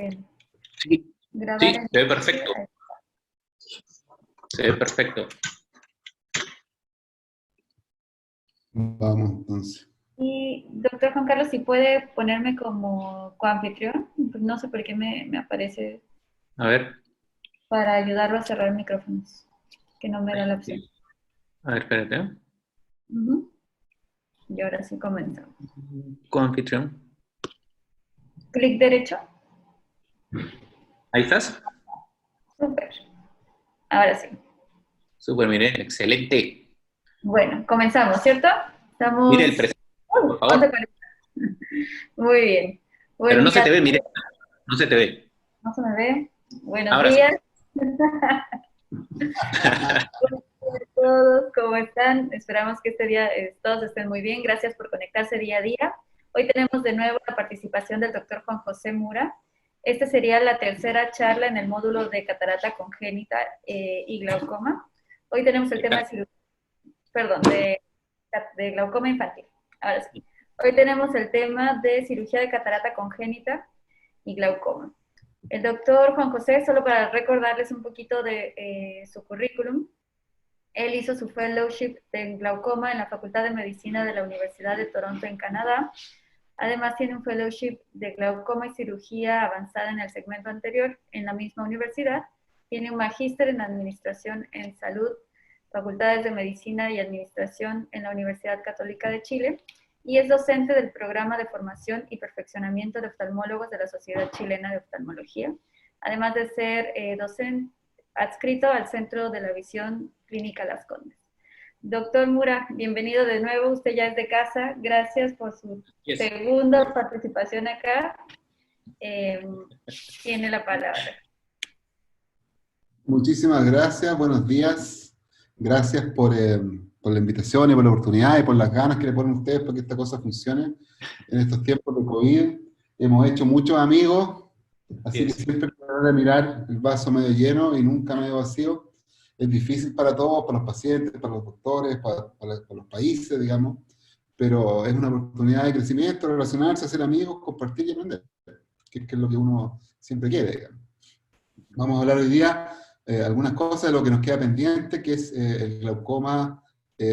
Sí, grabar sí, se ve perfecto. Se ve perfecto. Vamos entonces. Y doctor Juan Carlos, si puede ponerme como coanfitrión, pues no sé por qué me aparece A ver. para ayudarlo a cerrar micrófonos, que no me da la opción. A ver, espérate. Ujú. Y ahora sí comenzamos. Coanfitrión. Clic derecho. Ahí estás. Súper. Ahora sí. Súper, mire, excelente. Bueno, comenzamos, ¿cierto? Estamos... Mire el presente, por favor. 11:40. Muy bien. Pero Buen no se día. te ve, mire. No se te ve. ¿No se me ve? Buenos Ahora sí. días. Hola a todos, ¿cómo están? Esperamos que este día todos estén muy bien. Gracias por conectarse día a día. Hoy tenemos de nuevo la participación del doctor Juan José Mura. Esta sería la tercera charla en el módulo de catarata congénita y glaucoma. Hoy tenemos el tema de cirugía, perdón, de glaucoma infantil. Ahora sí. Hoy tenemos el tema de cirugía de catarata congénita y glaucoma. El doctor Juan José, solo para recordarles un poquito de su currículum, él hizo su fellowship de glaucoma en la Facultad de Medicina de la Universidad de Toronto en Canadá. Además tiene un fellowship de glaucoma y cirugía avanzada en el segmento anterior en la misma universidad. Tiene un magíster en Administración en Salud, Facultades de Medicina y Administración en la Universidad Católica de Chile y es docente del programa de formación y perfeccionamiento de oftalmólogos de la Sociedad Chilena de Oftalmología, además de ser docente adscrito al Centro de la Visión Clínica Las Condes. Doctor Mura, bienvenido de nuevo, usted ya es de casa, gracias por su segunda participación acá. Tiene la palabra. Muchísimas gracias, buenos días. Gracias por la invitación y por la oportunidad y por las ganas que le ponen ustedes para que esta cosa funcione en estos tiempos de COVID. Hemos hecho muchos amigos, así que siempre tratar de mirar el vaso medio lleno y nunca medio vacío. Es difícil para todos, para los pacientes, para los doctores, para los países, digamos, pero es una oportunidad de crecimiento, relacionarse, hacer amigos, compartir y aprender, que es lo que uno siempre quiere, digamos. Vamos a hablar hoy día algunas cosas de lo que nos queda pendiente, que es el glaucoma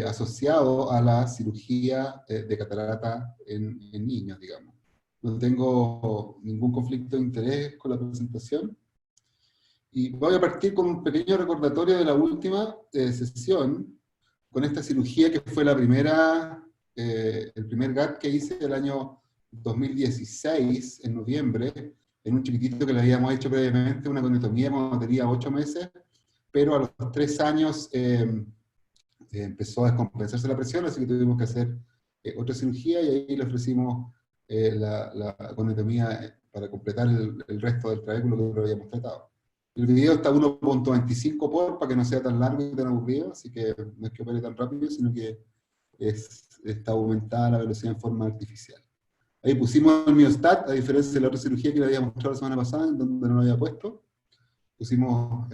asociado a la cirugía de catarata en niños, digamos. No tengo ningún conflicto de interés con la presentación. Y voy a partir con un pequeño recordatorio de la última sesión, con esta cirugía que fue la primera, el primer GAT que hice el año 2016, en noviembre, en un chiquitito que le habíamos hecho previamente una conectomía cuando tenía 8 meses, pero a los 3 años empezó a descompensarse la presión, así que tuvimos que hacer otra cirugía y ahí le ofrecimos la conectomía para completar el resto del trabéculo que lo habíamos tratado. El video está 1.25 para que no sea tan largo y tan aburrido, así que no es que opere tan rápido, sino que está aumentada la velocidad en forma artificial. Ahí pusimos el miostat, a diferencia de la otra cirugía que le había mostrado la semana pasada, en donde no lo había puesto. Pusimos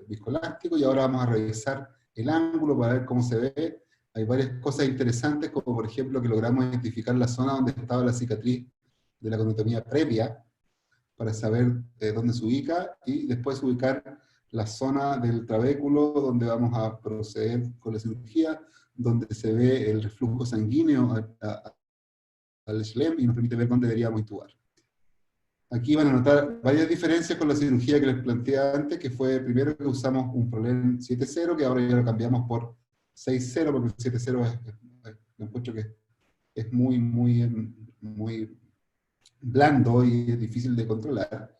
viscoelástico y ahora vamos a revisar el ángulo para ver cómo se ve. Hay varias cosas interesantes, como por ejemplo que logramos identificar la zona donde estaba la cicatriz de la conectomía previa, para saber dónde se ubica, y después ubicar la zona del trabéculo donde vamos a proceder con la cirugía, donde se ve el reflujo sanguíneo al SLEM y nos permite ver dónde deberíamos intubar. Aquí van a notar varias diferencias con la cirugía que les planteé antes, que fue primero que usamos un Prolene 7.0, que ahora ya lo cambiamos por 6.0, porque el 7.0 encuentro que es muy blando y es difícil de controlar.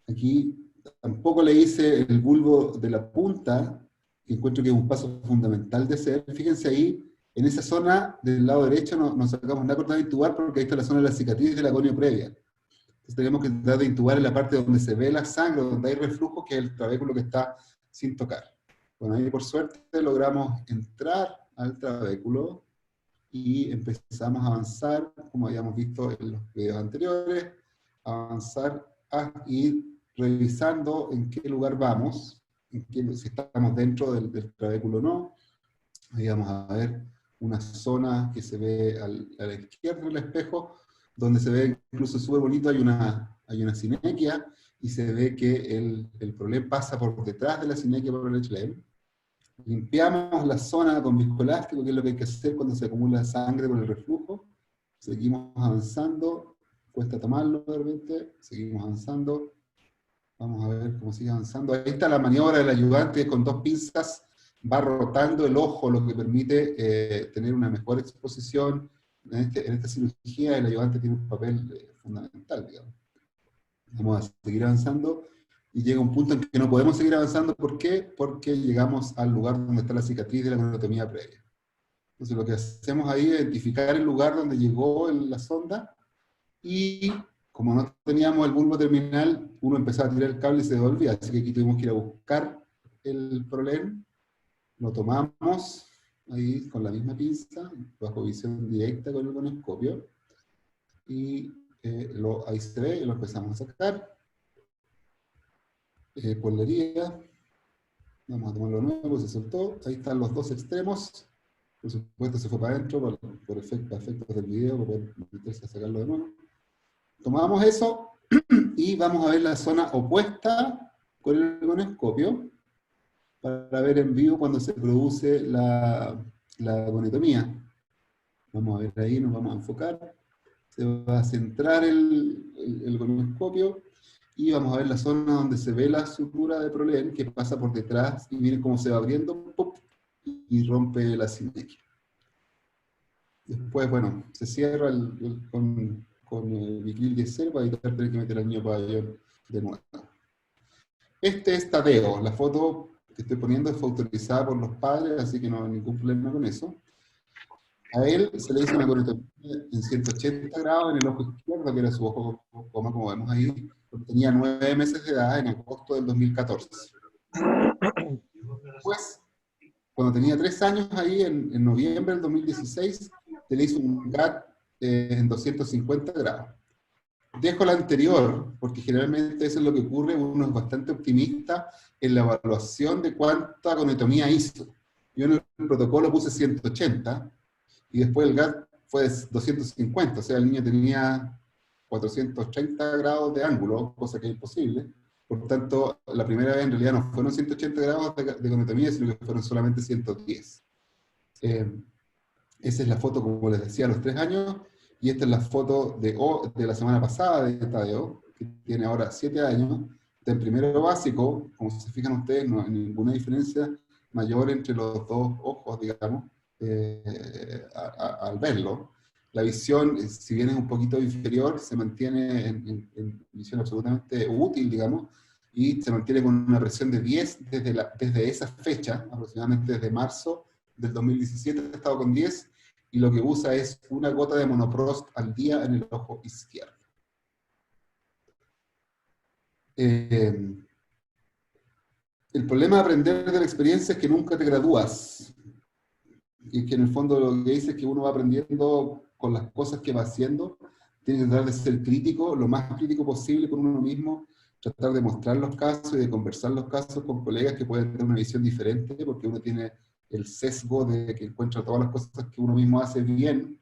Aquí tampoco le hice el bulbo de la punta, que encuentro que es un paso fundamental de hacer. Fíjense ahí, en esa zona del lado derecho no sacamos nada cortado de intubar, porque ahí está la zona de la cicatriz de la conio previa. Entonces tenemos que tratar de intubar en la parte donde se ve la sangre, donde hay reflujo, que es el trabéculo que está sin tocar. Bueno, ahí por suerte logramos entrar al trabéculo y empezamos a avanzar, como habíamos visto en los videos anteriores, avanzar a ir revisando en qué lugar vamos, si estamos dentro del trabéculo o no. Ahí vamos a ver una zona que se ve a la izquierda del espejo, donde se ve incluso súper bonito, hay una hay una sinequia, y se ve que el problema pasa por detrás de la sinequia por el HLM. Limpiamos la zona con viscoelástico, que es lo que hay que hacer cuando se acumula sangre por el reflujo. Seguimos avanzando, cuesta tomarlo de repente, seguimos avanzando. Vamos a ver cómo sigue avanzando. Ahí está la maniobra del ayudante, con 2 pinzas va rotando el ojo, lo que permite tener una mejor exposición. En esta cirugía el ayudante tiene un papel fundamental, digamos. Vamos a seguir avanzando, y llega un punto en que no podemos seguir avanzando. ¿Por qué? Porque llegamos al lugar donde está la cicatriz de la conotomía previa. Entonces lo que hacemos ahí es identificar el lugar donde llegó la sonda, y como no teníamos el bulbo terminal, uno empezaba a tirar el cable y se devolvía, así que aquí tuvimos que ir a buscar el problema. Lo tomamos ahí con la misma pinza, bajo visión directa con el conoscopio, y ahí se ve, y lo empezamos a sacar. Por la herida, vamos a tomarlo de nuevo, se soltó, ahí están los 2 extremos, por supuesto se fue para adentro, por efectos del video, para poder meterse a sacarlo de nuevo. Tomamos eso, y vamos a ver la zona opuesta con el conoscopio, para ver en vivo cuando se produce la gonetomía. Vamos a ver ahí, nos vamos a enfocar, se va a centrar el conoscopio, y vamos a ver la zona donde se ve la sutura de Prolén, que pasa por detrás, y miren cómo se va abriendo, ¡pum!, y rompe la sinequia. Después, bueno, se cierra con el Vicryl 10 para evitar tener que meter al niño pabellón de nuevo. Este es Tadeo. La foto que estoy poniendo fue autorizada por los padres, así que no hay ningún problema con eso. A él se le hizo una conotomía en 180 grados en el ojo izquierdo, que era su ojo coma, como vemos ahí. Tenía 9 meses de edad en agosto del 2014. Después, cuando tenía 3 años ahí, en noviembre del 2016, se le hizo un GAT en 250 grados. Dejo la anterior, porque generalmente eso es lo que ocurre, uno es bastante optimista en la evaluación de cuánta conotomía hizo. Yo en el protocolo puse 180, y después el GAT fue 250, o sea, el niño tenía 430 grados de ángulo, cosa que es imposible. Por tanto, la primera vez en realidad no fueron 180 grados de conotomía, sino que fueron solamente 110. Esa es la foto, como les decía, a los 3 años, y esta es la foto de la semana pasada de Tadeo, que tiene ahora 7 años, del primero básico. Como se fijan ustedes, no hay ninguna diferencia mayor entre los 2 ojos, digamos, al verlo. La visión, si bien es un poquito inferior, se mantiene en visión absolutamente útil, digamos, y se mantiene con una presión de 10 desde esa fecha, aproximadamente desde marzo del 2017 ha estado con 10, y lo que usa es una gota de monoprost al día en el ojo izquierdo. El problema de aprender de la experiencia es que nunca te gradúas, y que en el fondo lo que dice es que uno va aprendiendo con las cosas que va haciendo. Tiene que tratar de ser crítico, lo más crítico posible con uno mismo, tratar de mostrar los casos y de conversar los casos con colegas que pueden tener una visión diferente, porque uno tiene el sesgo de que encuentra todas las cosas que uno mismo hace bien,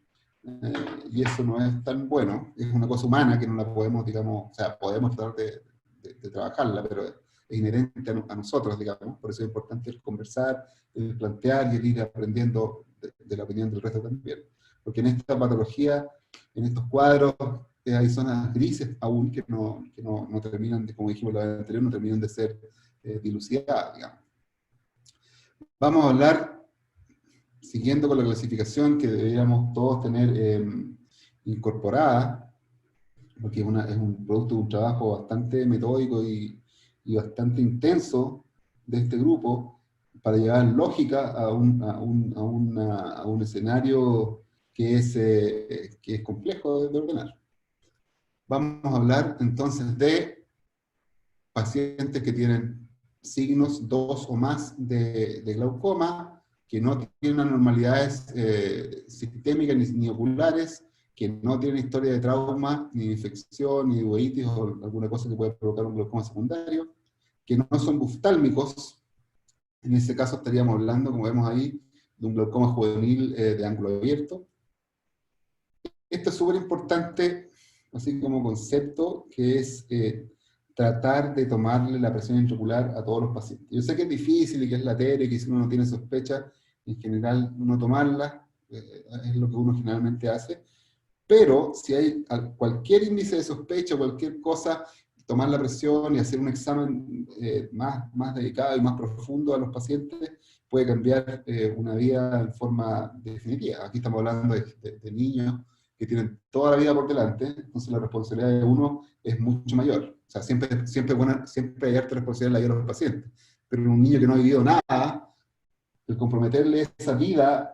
y eso no es tan bueno. Es una cosa humana que no la podemos, digamos, o sea, podemos tratar de trabajarla, pero es inherente a nosotros, digamos. Por eso es importante el conversar, el plantear y el ir aprendiendo de la opinión del resto también. Porque en esta patología, en estos cuadros, hay zonas grises aún que no terminan, como dijimos la vez anterior, no terminan de ser dilucidadas, digamos. Vamos a hablar, siguiendo con la clasificación que deberíamos todos tener incorporada, porque es un producto de un trabajo bastante metódico y bastante intenso de este grupo, para llevar lógica a un escenario que es complejo de ordenar. Vamos a hablar entonces de pacientes que tienen signos 2 o más de glaucoma, que no tienen anormalidades sistémicas ni oculares, que no tienen historia de trauma, ni de infección, ni de uveitis o alguna cosa que pueda provocar un glaucoma secundario, que no son buftálmicos. En ese caso estaríamos hablando, como vemos ahí, de un glaucoma juvenil de ángulo abierto. Esto es súper importante así como concepto, que es tratar de tomarle la presión intraocular a todos los pacientes. Yo sé que es difícil y que es latero y que si uno no tiene sospecha, en general no tomarla, es lo que uno generalmente hace, pero si hay cualquier índice de sospecha, cualquier cosa, tomar la presión y hacer un examen más dedicado y más profundo a los pacientes puede cambiar una vida en forma definitiva. Aquí estamos hablando de niños que tienen toda la vida por delante, entonces la responsabilidad de uno es mucho mayor. O sea, siempre hay harta responsabilidad en la vida de los pacientes, pero un niño que no ha vivido nada, el comprometerle esa vida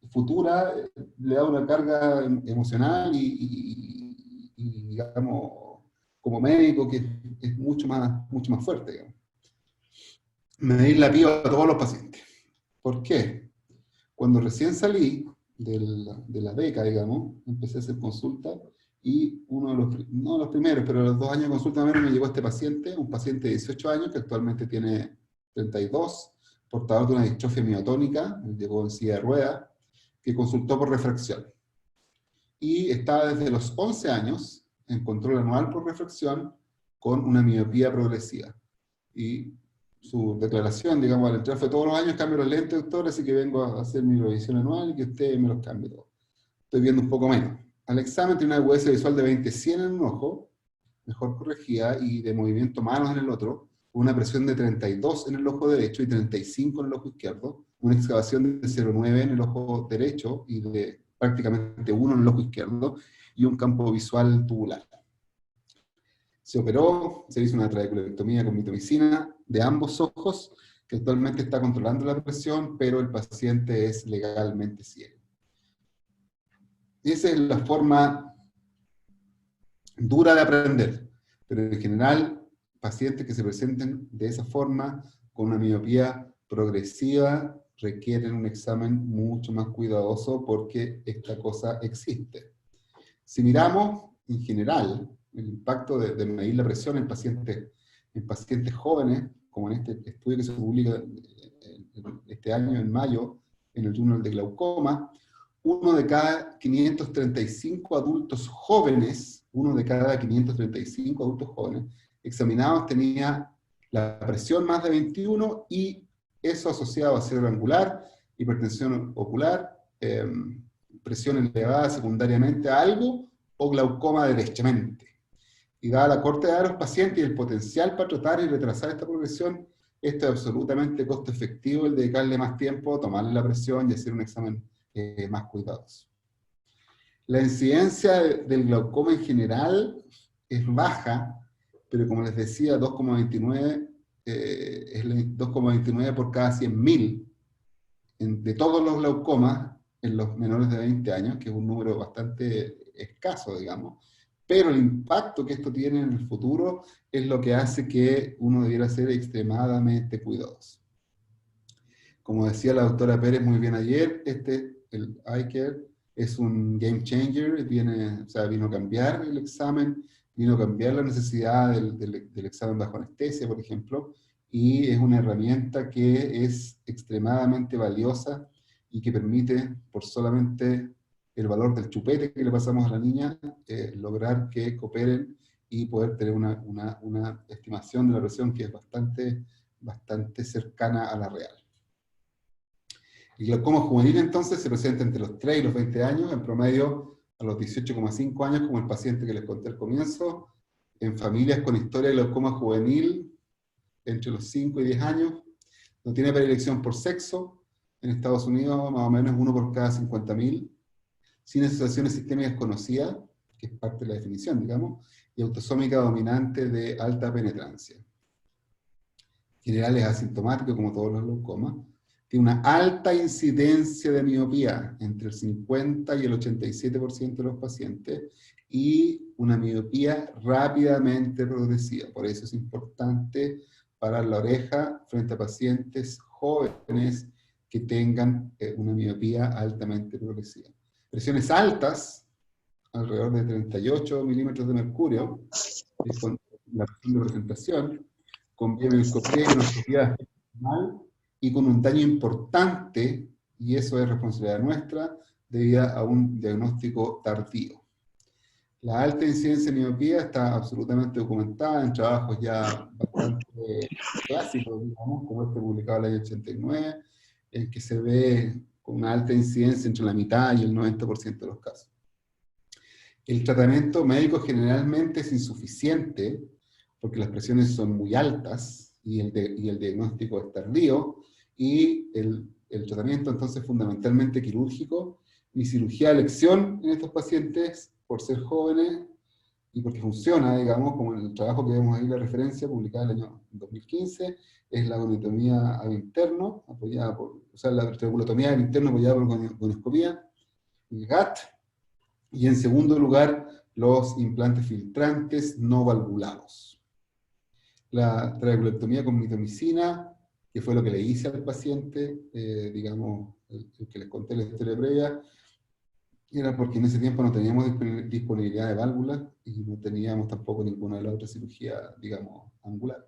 futura le da una carga emocional y digamos, como médico, que es mucho más fuerte, digamos. Medir la PIO a todos los pacientes. ¿Por qué? Cuando recién salí de la beca, digamos, empecé a hacer consulta y uno de los, no los primeros, pero los 2 años de consulta menos me llegó este paciente, un paciente de 18 años que actualmente tiene 32, portador de una distrofia miotónica, llegó en silla de ruedas, que consultó por refracción. Y estaba desde los 11 años en control anual por refracción con una miopía progresiva. Y su declaración, digamos, al entrar fue: todos los años cambio los lentes, doctor, así que vengo a hacer mi revisión anual y que usted me los cambie todos. Estoy viendo un poco menos. Al examen tiene una agudeza visual de 20/100 en un ojo, mejor corregida, y de movimiento manos en el otro, una presión de 32 en el ojo derecho y 35 en el ojo izquierdo, una excavación de 0,9 en el ojo derecho y de prácticamente 1 en el ojo izquierdo, y un campo visual tubular. Se operó, se hizo una trabeculectomía con mitomicina de ambos ojos, que actualmente está controlando la presión, pero el paciente es legalmente ciego. Y esa es la forma dura de aprender, pero en general, pacientes que se presenten de esa forma, con una miopía progresiva, requieren un examen mucho más cuidadoso porque esta cosa existe. Si miramos, en general, el impacto de medir la presión en pacientes jóvenes, como en este estudio que se publica este año, en mayo, en el Journal de Glaucoma, 1 de cada 535 adultos jóvenes, examinados tenía la presión más de 21, y eso asociado a cerebro angular, hipertensión ocular, presión elevada secundariamente a algo, o glaucoma derechamente. Y dada la corta edad de los pacientes y el potencial para tratar y retrasar esta progresión, esto es absolutamente costo efectivo el dedicarle más tiempo, tomarle la presión y hacer un examen más cuidadoso. La incidencia del glaucoma en general es baja, pero como les decía, 2,29 es 2,29 por cada 100.000 de todos los glaucomas en los menores de 20 años, que es un número bastante escaso, digamos, pero el impacto que esto tiene en el futuro es lo que hace que uno debiera ser extremadamente cuidadoso. Como decía la doctora Pérez muy bien ayer, el iCare es un game changer, vino a cambiar el examen, vino a cambiar la necesidad del examen bajo anestesia, por ejemplo, y es una herramienta que es extremadamente valiosa y que permite, por solamente el valor del chupete que le pasamos a la niña, lograr que cooperen y poder tener una estimación de la presión que es bastante cercana a la real. El glaucoma juvenil entonces se presenta entre los 3 y los 20 años, en promedio a los 18,5 años, como el paciente que les conté al comienzo, en familias con historia de glaucoma juvenil entre los 5 y 10 años, no tiene predilección por sexo, en Estados Unidos más o menos 1 por cada 50.000, sin asociaciones sistémicas conocidas, que es parte de la definición, digamos, y autosómica dominante de alta penetrancia. En general es asintomático, como todos los glaucomas. Tiene una alta incidencia de miopía, entre el 50 y el 87% de los pacientes, y una miopía rápidamente progresiva. Por eso es importante parar la oreja frente a pacientes jóvenes que tengan una miopía altamente progresiva. Presiones altas, alrededor de 38 milímetros de mercurio, es con la presión de presentación, con biomioscopía y endoscopía mal, y con un daño importante, y eso es responsabilidad nuestra, debido a un diagnóstico tardío. La alta incidencia de miopía está absolutamente documentada en trabajos ya bastante clásicos, digamos, como este publicado en el año 89, en que se ve con una alta incidencia entre la mitad y el 90% de los casos. El tratamiento médico generalmente es insuficiente porque las presiones son muy altas y el diagnóstico es tardío, y el tratamiento entonces fundamentalmente quirúrgico y cirugía de elección en estos pacientes por ser jóvenes y porque funciona, digamos, como en el trabajo que vemos ahí, la referencia publicada en el año 2015, es la goniotomía ab interno, apoyada por, o sea, la trabeculotomía ab interno apoyada por gonioscopía, el GAT, y en segundo lugar, los implantes filtrantes no valvulados. La trabeculectomía con mitomicina, que fue lo que le hice al paciente, digamos, el que les conté la historia previa, era porque en ese tiempo no teníamos disponibilidad de válvulas y no teníamos tampoco ninguna de las otras cirugías, digamos, angular.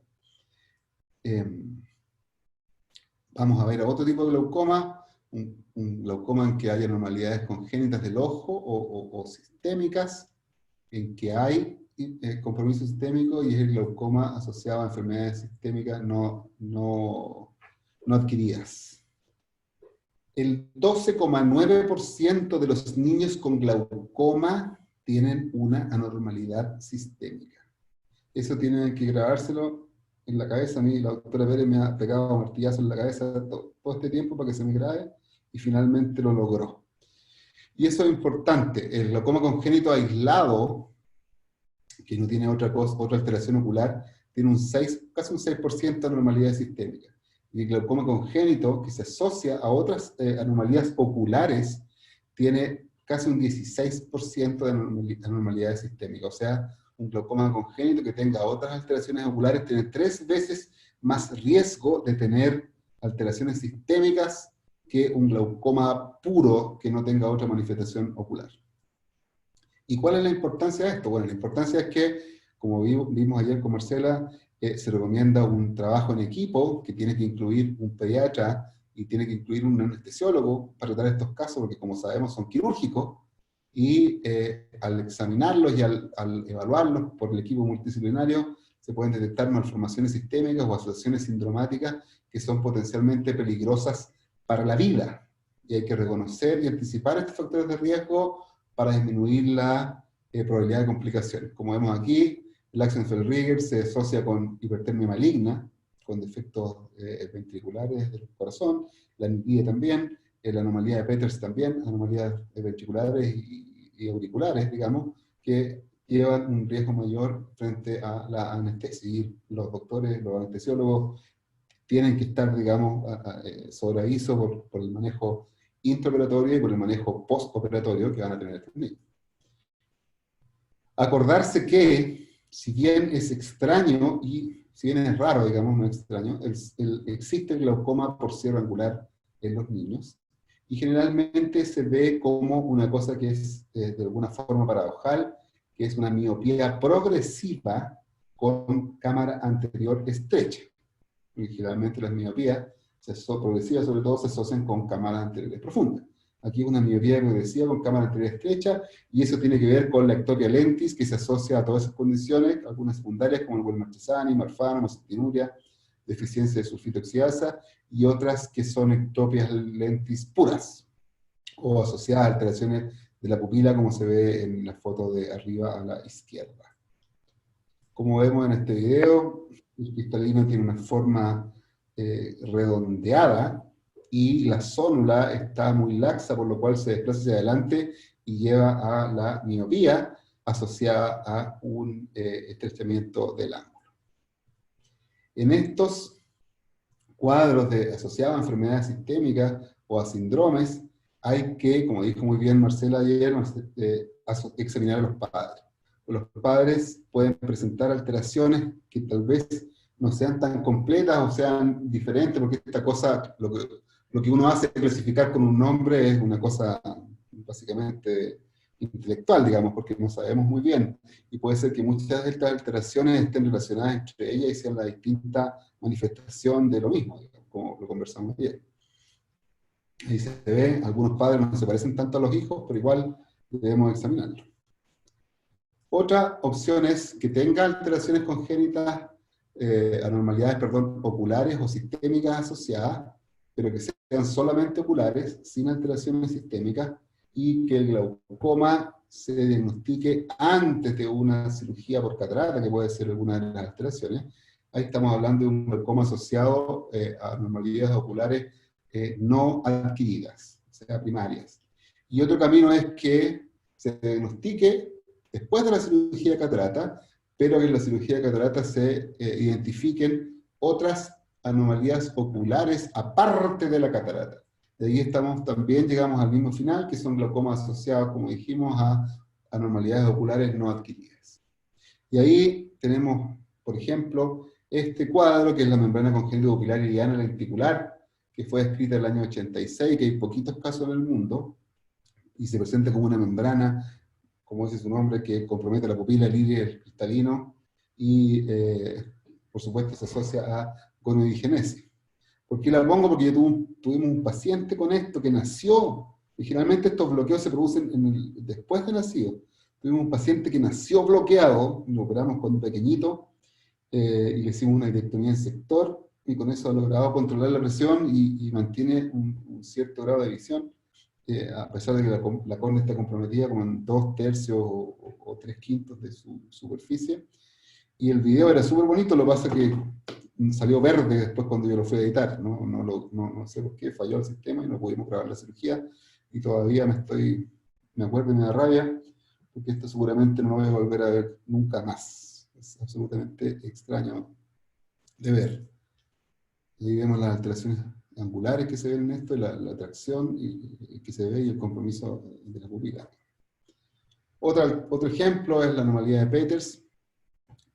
Vamos a ver otro tipo de glaucoma, un glaucoma en que haya anormalidades congénitas del ojo o sistémicas, en que hay compromiso sistémico, y es el glaucoma asociado a enfermedades sistémicas no adquiridas. El 12,9% de los niños con glaucoma tienen una anormalidad sistémica. Eso tienen que grabárselo en la cabeza. A mí la doctora Pérez me ha pegado martillazos en la cabeza todo este tiempo para que se me grabe, y finalmente lo logró. Y eso es importante. El glaucoma congénito aislado, que no tiene otra alteración ocular, tiene casi un 6% de anormalidad sistémica. Y el glaucoma congénito, que se asocia a otras anomalías oculares, tiene casi un 16% de anormalidades sistémicas. O sea, un glaucoma congénito que tenga otras alteraciones oculares tiene 3 veces más riesgo de tener alteraciones sistémicas que un glaucoma puro que no tenga otra manifestación ocular. ¿Y cuál es la importancia de esto? Bueno, la importancia es que, como vimos ayer con Marcela, se recomienda un trabajo en equipo que tiene que incluir un pediatra y tiene que incluir un anestesiólogo para tratar estos casos, porque como sabemos son quirúrgicos, y al examinarlos y al evaluarlos por el equipo multidisciplinario, se pueden detectar malformaciones sistémicas o asociaciones sindromáticas que son potencialmente peligrosas para la vida. Y hay que reconocer y anticipar estos factores de riesgo para disminuir la probabilidad de complicaciones. Como vemos aquí, el Axenfeld-Rieger se asocia con hipertermia maligna, con defectos ventriculares del corazón, la miopía también, la anomalía de Peters también, anomalías ventriculares y auriculares, digamos, que llevan un riesgo mayor frente a la anestesia. Y los doctores, los anestesiólogos, tienen que estar, digamos, sobre aviso por el manejo intraoperatorio y por el manejo postoperatorio que van a tener estos niños. Acordarse que, si bien es extraño, y si bien es raro, digamos, no es extraño, existe el glaucoma por cierre angular en los niños, y generalmente se ve como una cosa que es de alguna forma paradojal, que es una miopía progresiva con cámara anterior estrecha. Y generalmente las miopías progresivas sobre todo se asocian con cámaras anteriores profundas. Aquí una miopía progresiva con cámara anterior estrecha, y eso tiene que ver con la ectopia lentis, que se asocia a todas esas condiciones, algunas secundarias como el Guelmarchesani, marfano, macetinuria, deficiencia de sulfito oxidasa, y otras que son ectopias lentis puras, o asociadas a alteraciones de la pupila, como se ve en la foto de arriba a la izquierda. Como vemos en este video, el cristalino tiene una forma redondeada, y la zónula está muy laxa, por lo cual se desplaza hacia adelante y lleva a la miopía asociada a un estrechamiento del ángulo. En estos cuadros asociados a enfermedades sistémicas o a síndromes, hay que, como dijo muy bien Marcela ayer, examinar a los padres. Los padres pueden presentar alteraciones que tal vez no sean tan completas o sean diferentes, porque esta cosa, lo que uno hace clasificar con un nombre es una cosa básicamente intelectual, digamos, porque no sabemos muy bien, y puede ser que muchas de estas alteraciones estén relacionadas entre ellas y sean la distinta manifestación de lo mismo, digamos, como lo conversamos ayer. Ahí se ve, algunos padres no se parecen tanto a los hijos, pero igual debemos examinarlo. Otra opción es que tenga alteraciones congénitas, anormalidades, perdón, oculares o sistémicas asociadas, pero que sean solamente oculares, sin alteraciones sistémicas, y que el glaucoma se diagnostique antes de una cirugía por catarata, que puede ser alguna de las alteraciones. Ahí estamos hablando de un glaucoma asociado a anormalidades oculares no adquiridas, o sea, primarias. Y otro camino es que se diagnostique después de la cirugía de catarata, pero que en la cirugía de catarata se identifiquen otras anomalías oculares aparte de la catarata. De ahí también llegamos al mismo final, que son glaucomas asociados, como dijimos, a anormalidades oculares no adquiridas. Y ahí tenemos, por ejemplo, este cuadro, que es la membrana congénita ocular iriana lenticular, que fue descrita en el año 86, que hay poquitos casos en el mundo, y se presenta como una membrana, como dice su nombre, que compromete la pupila, el iris cristalino, y por supuesto se asocia a gonodigenesis. ¿Por qué la pongo? Porque tuvimos un paciente con esto que nació, y generalmente estos bloqueos se producen después de nacido. Tuvimos un paciente que nació bloqueado, lo operamos cuando pequeñito, y le hicimos una vitrectomía en sector, y con eso ha logrado controlar la presión y mantiene un cierto grado de visión, a pesar de que la córnea está comprometida como en 2/3 o 3/5 de su superficie. Y el video era súper bonito, lo que pasa es que salió verde después cuando yo lo fui a editar, no sé por qué, falló el sistema y no pudimos grabar la cirugía, y todavía me acuerdo y me da rabia, porque esto seguramente no lo voy a volver a ver nunca más. Es absolutamente extraño de ver. Y ahí vemos las alteraciones angulares que se ven en esto, la tracción que se ve y el compromiso de la pupila. Otro ejemplo es la anomalía de Peters,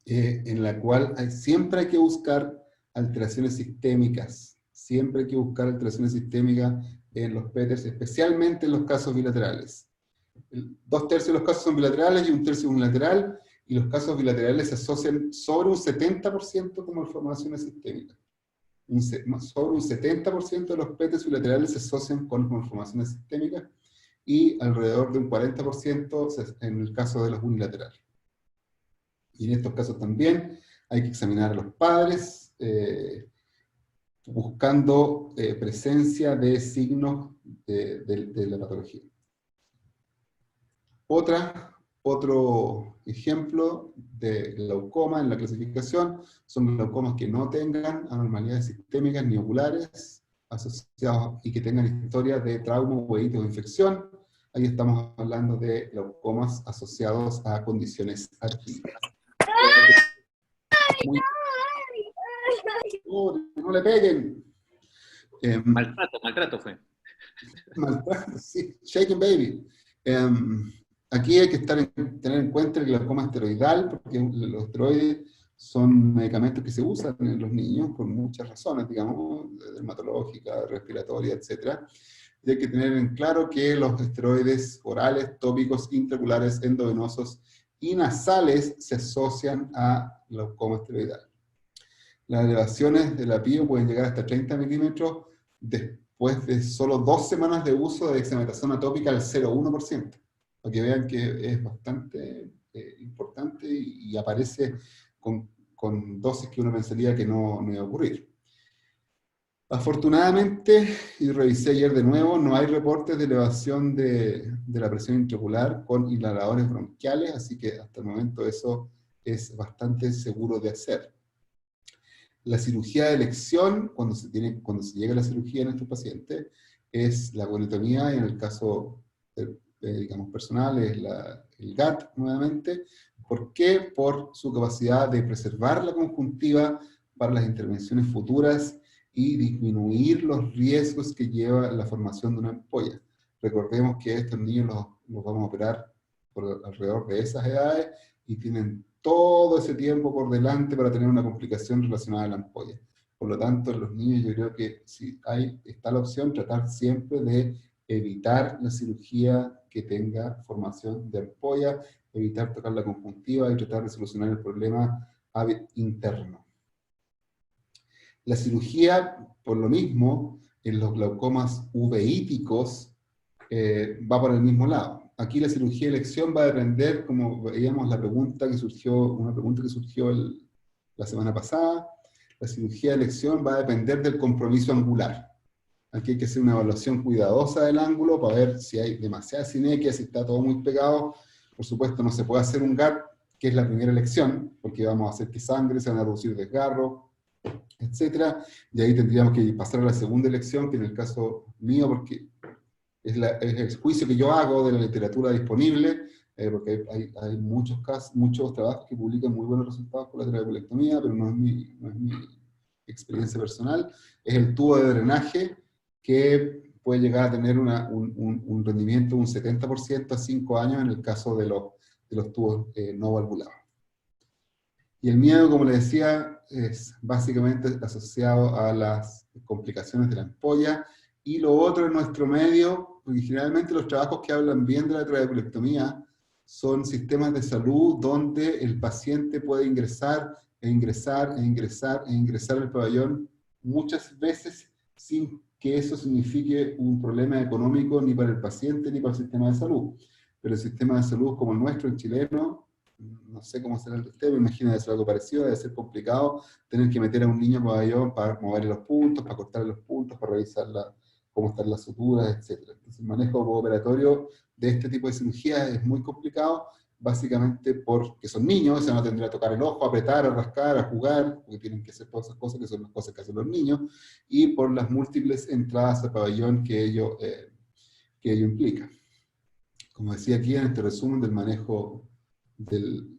en la cual siempre hay que buscar alteraciones sistémicas. Siempre hay que buscar alteraciones sistémicas en los Peters, especialmente en los casos bilaterales. 2/3 de los casos son bilaterales y 1/3 unilateral, y los casos bilaterales se asocian sobre un 70% como malformaciones sistémicas. Sobre un 70% de los Peters bilaterales se asocian con malformaciones sistémicas, y alrededor de un 40% en el caso de los unilaterales. Y en estos casos también hay que examinar a los padres, buscando presencia de signos de la patología. Otro ejemplo de glaucoma en la clasificación son glaucomas que no tengan anormalidades sistémicas ni oculares asociados y que tengan historia de trauma o de infección. Ahí estamos hablando de glaucomas asociados a condiciones adquiridas. No le peguen. Maltrato fue. Maltrato, sí. Shaken baby. Aquí hay que tener en cuenta el glaucoma esteroidal, porque los esteroides son medicamentos que se usan en los niños por muchas razones, digamos, dermatológicas, respiratorias, etc. Y hay que tener en claro que los esteroides orales, tópicos, intraoculares, endovenosos y nasales se asocian a glaucoma esteroidal. Las elevaciones de la PIO pueden llegar hasta 30 milímetros después de solo 2 semanas de uso de dexametasona tópica al 0,1%. Para que vean que es bastante importante y aparece con dosis que uno pensaría que no iba a ocurrir. Afortunadamente, y revisé ayer de nuevo, no hay reportes de elevación de la presión intraocular con inhaladores bronquiales, así que hasta el momento eso es bastante seguro de hacer. La cirugía de elección, cuando se llega a la cirugía en estos pacientes, es la goniotomía, y en el caso, digamos, personal, es el GAT nuevamente. ¿Por qué? Por su capacidad de preservar la conjuntiva para las intervenciones futuras y disminuir los riesgos que lleva la formación de una ampolla. Recordemos que estos niños los vamos a operar por alrededor de esas edades y tienen todo ese tiempo por delante para tener una complicación relacionada a la ampolla. Por lo tanto, en los niños yo creo que si está la opción, tratar siempre de evitar la cirugía que tenga formación de ampolla, evitar tocar la conjuntiva y tratar de solucionar el problema interno. La cirugía, por lo mismo, en los glaucomas uveíticos va por el mismo lado. aquí la cirugía de elección va a depender, como veíamos una pregunta que surgió la semana pasada, la cirugía de elección va a depender del compromiso angular. Aquí hay que hacer una evaluación cuidadosa del ángulo para ver si hay demasiada sinequia, si está todo muy pegado. Por supuesto, no se puede hacer un GAT, que es la primera elección, porque vamos a hacer que sangre, se van a reducir desgarros, etcétera. Y ahí tendríamos que pasar a la segunda elección, que en el caso mío, porque es el juicio que yo hago de la literatura disponible, porque hay muchos casos, muchos trabajos que publican muy buenos resultados con la trabeculectomía, pero no es mi experiencia personal. Es el tubo de drenaje, que puede llegar a tener un rendimiento de un 70% a 5 años en el caso de los tubos no valvulados. Y el miedo, como les decía, es básicamente asociado a las complicaciones de la ampolla. Y lo otro en nuestro medio, porque generalmente los trabajos que hablan bien de la trabeculectomía son sistemas de salud donde el paciente puede ingresar al pabellón muchas veces sin que eso signifique un problema económico ni para el paciente ni para el sistema de salud. Pero el sistema de salud como el nuestro, el chileno, no sé cómo será el de usted, me imagino debe ser algo parecido, debe ser complicado tener que meter a un niño al pabellón para moverle los puntos, para cortarle los puntos, para revisar cómo están las suturas, etc. Entonces el manejo operatorio de este tipo de cirugía es muy complicado, básicamente porque son niños, se van a tener que tocar el ojo, apretar, a rascar, a jugar, porque tienen que hacer todas esas cosas que son las cosas que hacen los niños, y por las múltiples entradas al pabellón que ello implica. Como decía aquí en este resumen del manejo del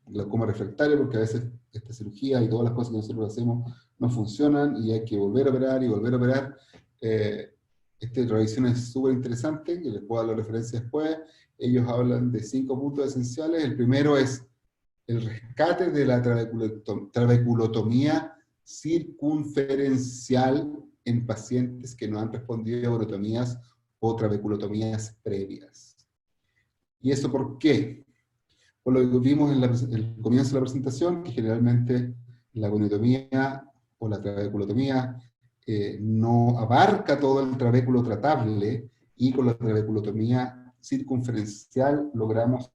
glaucoma refractario, porque a veces esta cirugía y todas las cosas que nosotros hacemos no funcionan y hay que volver a operar y volver a operar. Esta revisión es súper interesante, que les puedo dar la referencia después. Ellos hablan de 5 puntos esenciales. El primero es el rescate de la trabeculotomía circunferencial en pacientes que no han respondido a urotomías o trabeculotomías previas. ¿Y eso por qué? Por lo que vimos en el comienzo de la presentación, que generalmente la goniotomía o la trabeculotomía no abarca todo el trabéculo tratable, y con la trabeculotomía circunferencial logramos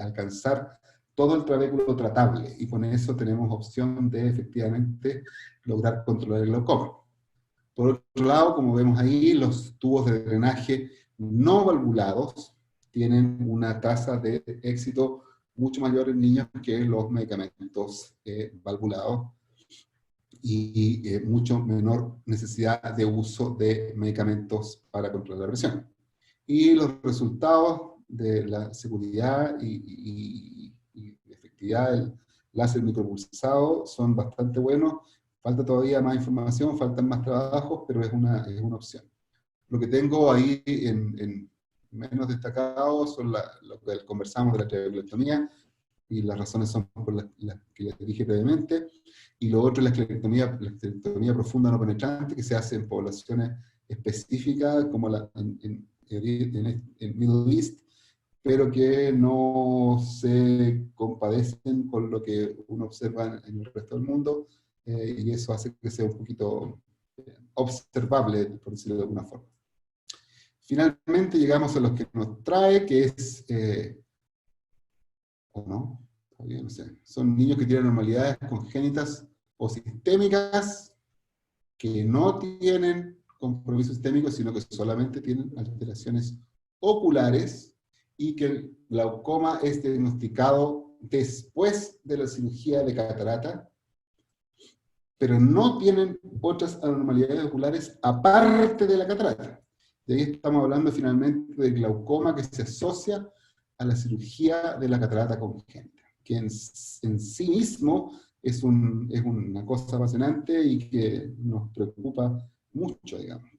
alcanzar todo el trabéculo tratable, y con eso tenemos opción de efectivamente lograr controlar el glaucoma. Por otro lado, como vemos ahí, los tubos de drenaje no valvulados tienen una tasa de éxito mucho mayor en niños que los medicamentos valvulados, y mucho menor necesidad de uso de medicamentos para controlar la presión. Y los resultados de la seguridad y efectividad del láser micropulsado son bastante buenos. Falta todavía más información, faltan más trabajos, pero es una opción. Lo que tengo ahí en menos destacado son lo que conversamos de la trabeculectomía, y las razones son por las que les dije previamente. Y lo otro es la esclerectomía profunda no penetrante, que se hace en poblaciones específicas, como en Middle East, pero que no se compadecen con lo que uno observa en el resto del mundo, y eso hace que sea un poquito observable, por decirlo de alguna forma. Finalmente llegamos a lo que nos trae, que es, o no, todavía no sé, son niños que tienen anormalidades congénitas o sistémicas, que no tienen compromiso sistémico, sino que solamente tienen alteraciones oculares, y que el glaucoma es diagnosticado después de la cirugía de catarata, pero no tienen otras anormalidades oculares aparte de la catarata. De ahí estamos hablando finalmente del glaucoma que se asocia a la cirugía de la catarata congénita, que en sí mismo es una cosa apasionante y que nos preocupa mucho, digamos,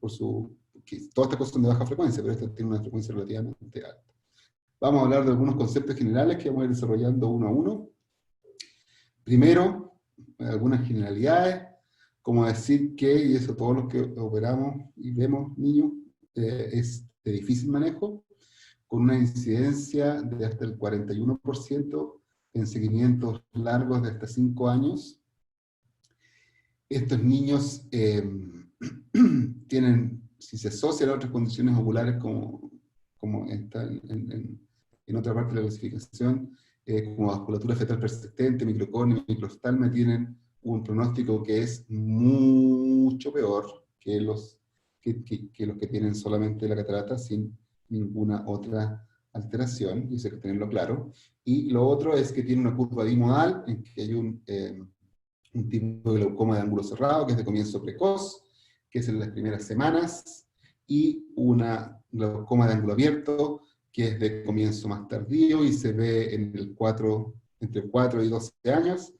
que todas estas cosas son de baja frecuencia, pero esta tiene una frecuencia relativamente alta. Vamos a hablar de algunos conceptos generales que vamos a ir desarrollando uno a uno. Primero, algunas generalidades, como decir que, y eso todos los que operamos y vemos niños, es de difícil manejo, con una incidencia de hasta el 41% en seguimientos largos de hasta 5 años. Estos niños tienen, si se asocian a otras condiciones oculares como como está en otra parte de la clasificación, como vasculatura fetal persistente, microcórnea, microftalmia, tienen un pronóstico que es mucho peor que los que tienen solamente la catarata sin ninguna otra alteración, y eso hay que tenerlo claro. Y lo otro es que tiene una curva bimodal, en que hay un tipo de glaucoma de ángulo cerrado, que es de comienzo precoz, que es en las primeras semanas, y una glaucoma de ángulo abierto, que es de comienzo más tardío, y se ve en entre 4 y 12 años,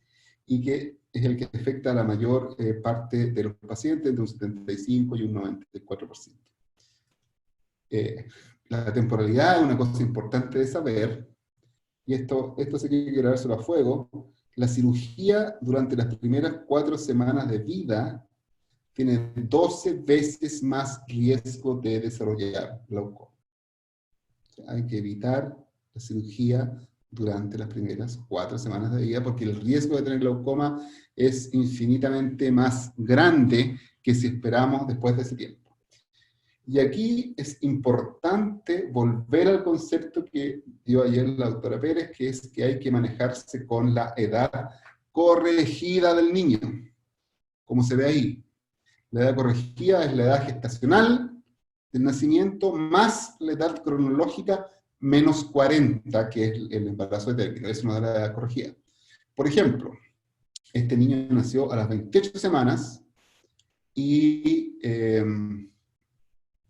y que es el que afecta a la mayor parte de los pacientes, entre un 75 y un 94%. La temporalidad es una cosa importante de saber, y esto sí que hay que grabárselo a fuego. La cirugía durante las primeras 4 semanas de vida tiene 12 veces más riesgo de desarrollar glaucoma. Hay que evitar la cirugía durante las primeras 4 semanas de vida, porque el riesgo de tener glaucoma es infinitamente más grande que si esperamos después de ese tiempo. Y aquí es importante volver al concepto que dio ayer la doctora Pérez, que es que hay que manejarse con la edad corregida del niño, como se ve ahí. La edad corregida es la edad gestacional del nacimiento más la edad cronológica menos 40, que es el embarazo de término. Eso no da la edad corregida. Por ejemplo, este niño nació a las 28 semanas y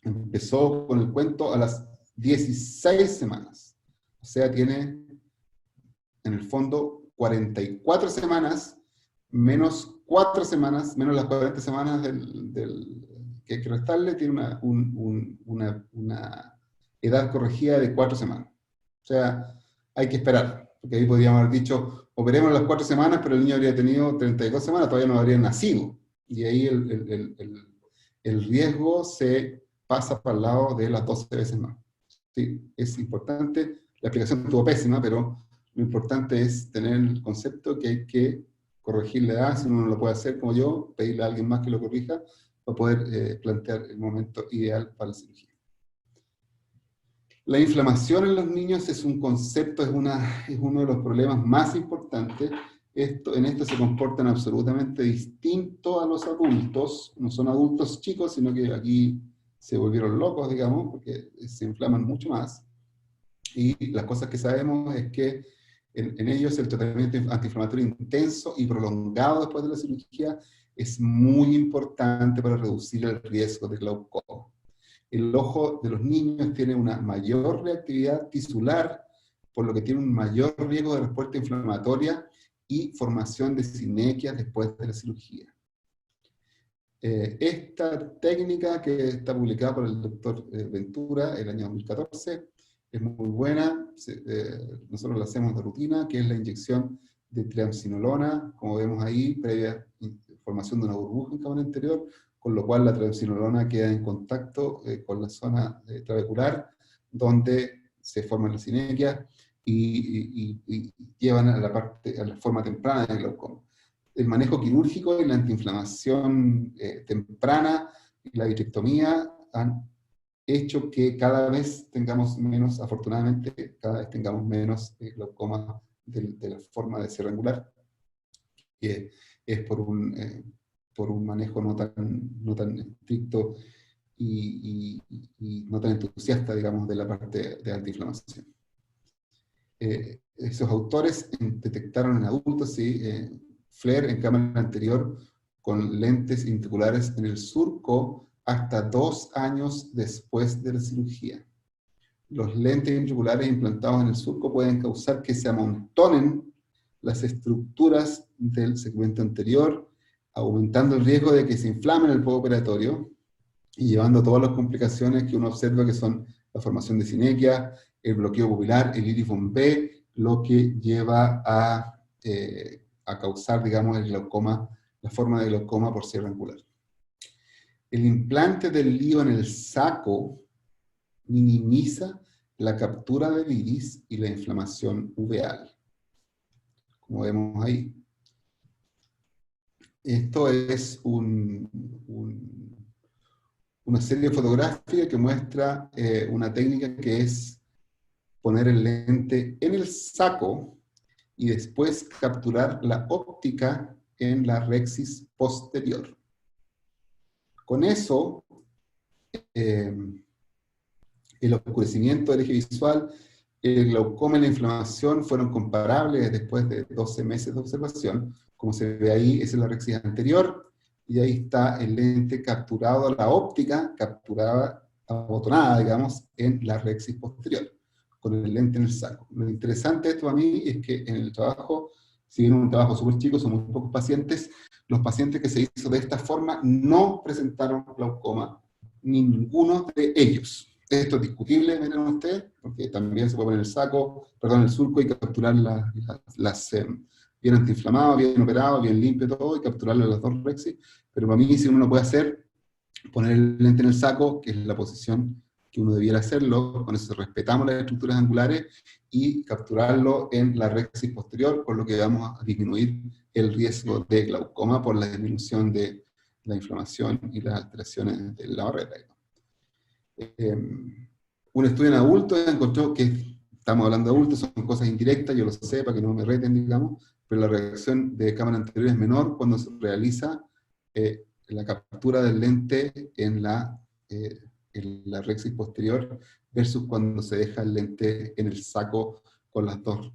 empezó con el cuento a las 16 semanas. O sea, tiene en el fondo 44 semanas menos 4 semanas, menos las 40 semanas que hay que restarle, tiene una edad corregida de 4 semanas. O sea, hay que esperar, porque ahí podríamos haber dicho, operemos las 4 semanas, pero el niño habría tenido 32 semanas, todavía no habría nacido. Y ahí el riesgo se pasa para el lado de las 12 veces más. Sí, es importante, la explicación estuvo pésima, pero lo importante es tener el concepto que hay que corregir la edad, si uno no lo puede hacer como yo, pedirle a alguien más que lo corrija, para poder plantear el momento ideal para la cirugía. La inflamación en los niños es un concepto, es uno de los problemas más importantes. En esto se comportan absolutamente distinto a los adultos. No son adultos chicos, sino que aquí se volvieron locos, digamos, porque se inflaman mucho más. Y las cosas que sabemos es que en ellos el tratamiento antiinflamatorio intenso y prolongado después de la cirugía es muy importante para reducir el riesgo de glaucoma. El ojo de los niños tiene una mayor reactividad tisular, por lo que tiene un mayor riesgo de respuesta inflamatoria y formación de sinequias después de la cirugía. Esta técnica, que está publicada por el doctor Ventura el año 2014, es muy buena. Nosotros la hacemos de rutina, que es la inyección de triamcinolona, como vemos ahí, previa formación de una burbuja en cámara anterior, con lo cual la triamcinolona queda en contacto con la zona trabecular, donde se forman las sinequias y llevan a la forma temprana del glaucoma. El manejo quirúrgico y la antiinflamación temprana y la vitrectomía han hecho que cada vez tengamos menos, afortunadamente, cada vez tengamos menos glaucoma de la forma de ser angular, que es por un manejo no tan estricto y no tan entusiasta, digamos, de la parte de antiinflamación. Esos autores detectaron en adultos, flare en cámara anterior con lentes intraoculares en el surco hasta 2 años después de la cirugía. Los lentes intraoculares implantados en el surco pueden causar que se amontonen las estructuras del segmento anterior, aumentando el riesgo de que se inflamen el postoperatorio y llevando a todas las complicaciones que uno observa, que son la formación de sinequia, el bloqueo pupilar, el iris von B, lo que lleva a causar, digamos, el glaucoma, la forma de glaucoma por cierre angular. El implante del lío en el saco minimiza la captura del iris y la inflamación uveal, como vemos ahí. Esto es una serie fotográfica que muestra una técnica que es poner el lente en el saco y después capturar la óptica en la rexis posterior. Con eso, el oscurecimiento del eje visual, el glaucoma y la inflamación fueron comparables después de 12 meses de observación. Como se ve ahí, esa es la rexis anterior, y ahí está el lente capturado, la óptica capturada, abotonada, digamos, en la rexis posterior, con el lente en el saco. Lo interesante de esto a mí es que en el trabajo, si bien es un trabajo súper chico, son muy pocos pacientes, los pacientes que se hizo de esta forma no presentaron glaucoma, ni ninguno de ellos. Esto es discutible, miren ustedes, porque también se puede poner el saco, perdón, el surco y capturar bien antiinflamado, bien operado, bien limpio todo, y capturarlo en las dos rexis. Pero para mí, si uno lo puede hacer, poner el lente en el saco, que es la posición que uno debiera hacerlo, con eso respetamos las estructuras angulares, y capturarlo en la rexis posterior, por lo que vamos a disminuir el riesgo de glaucoma por la disminución de la inflamación y las alteraciones de la barrera. Un estudio en adultos encontró que, estamos hablando de adultos, son cosas indirectas, yo lo sé, para que no me reten, digamos, pero la reacción de cámara anterior es menor cuando se realiza la captura del lente en la rexis posterior versus cuando se deja el lente en el saco con las dos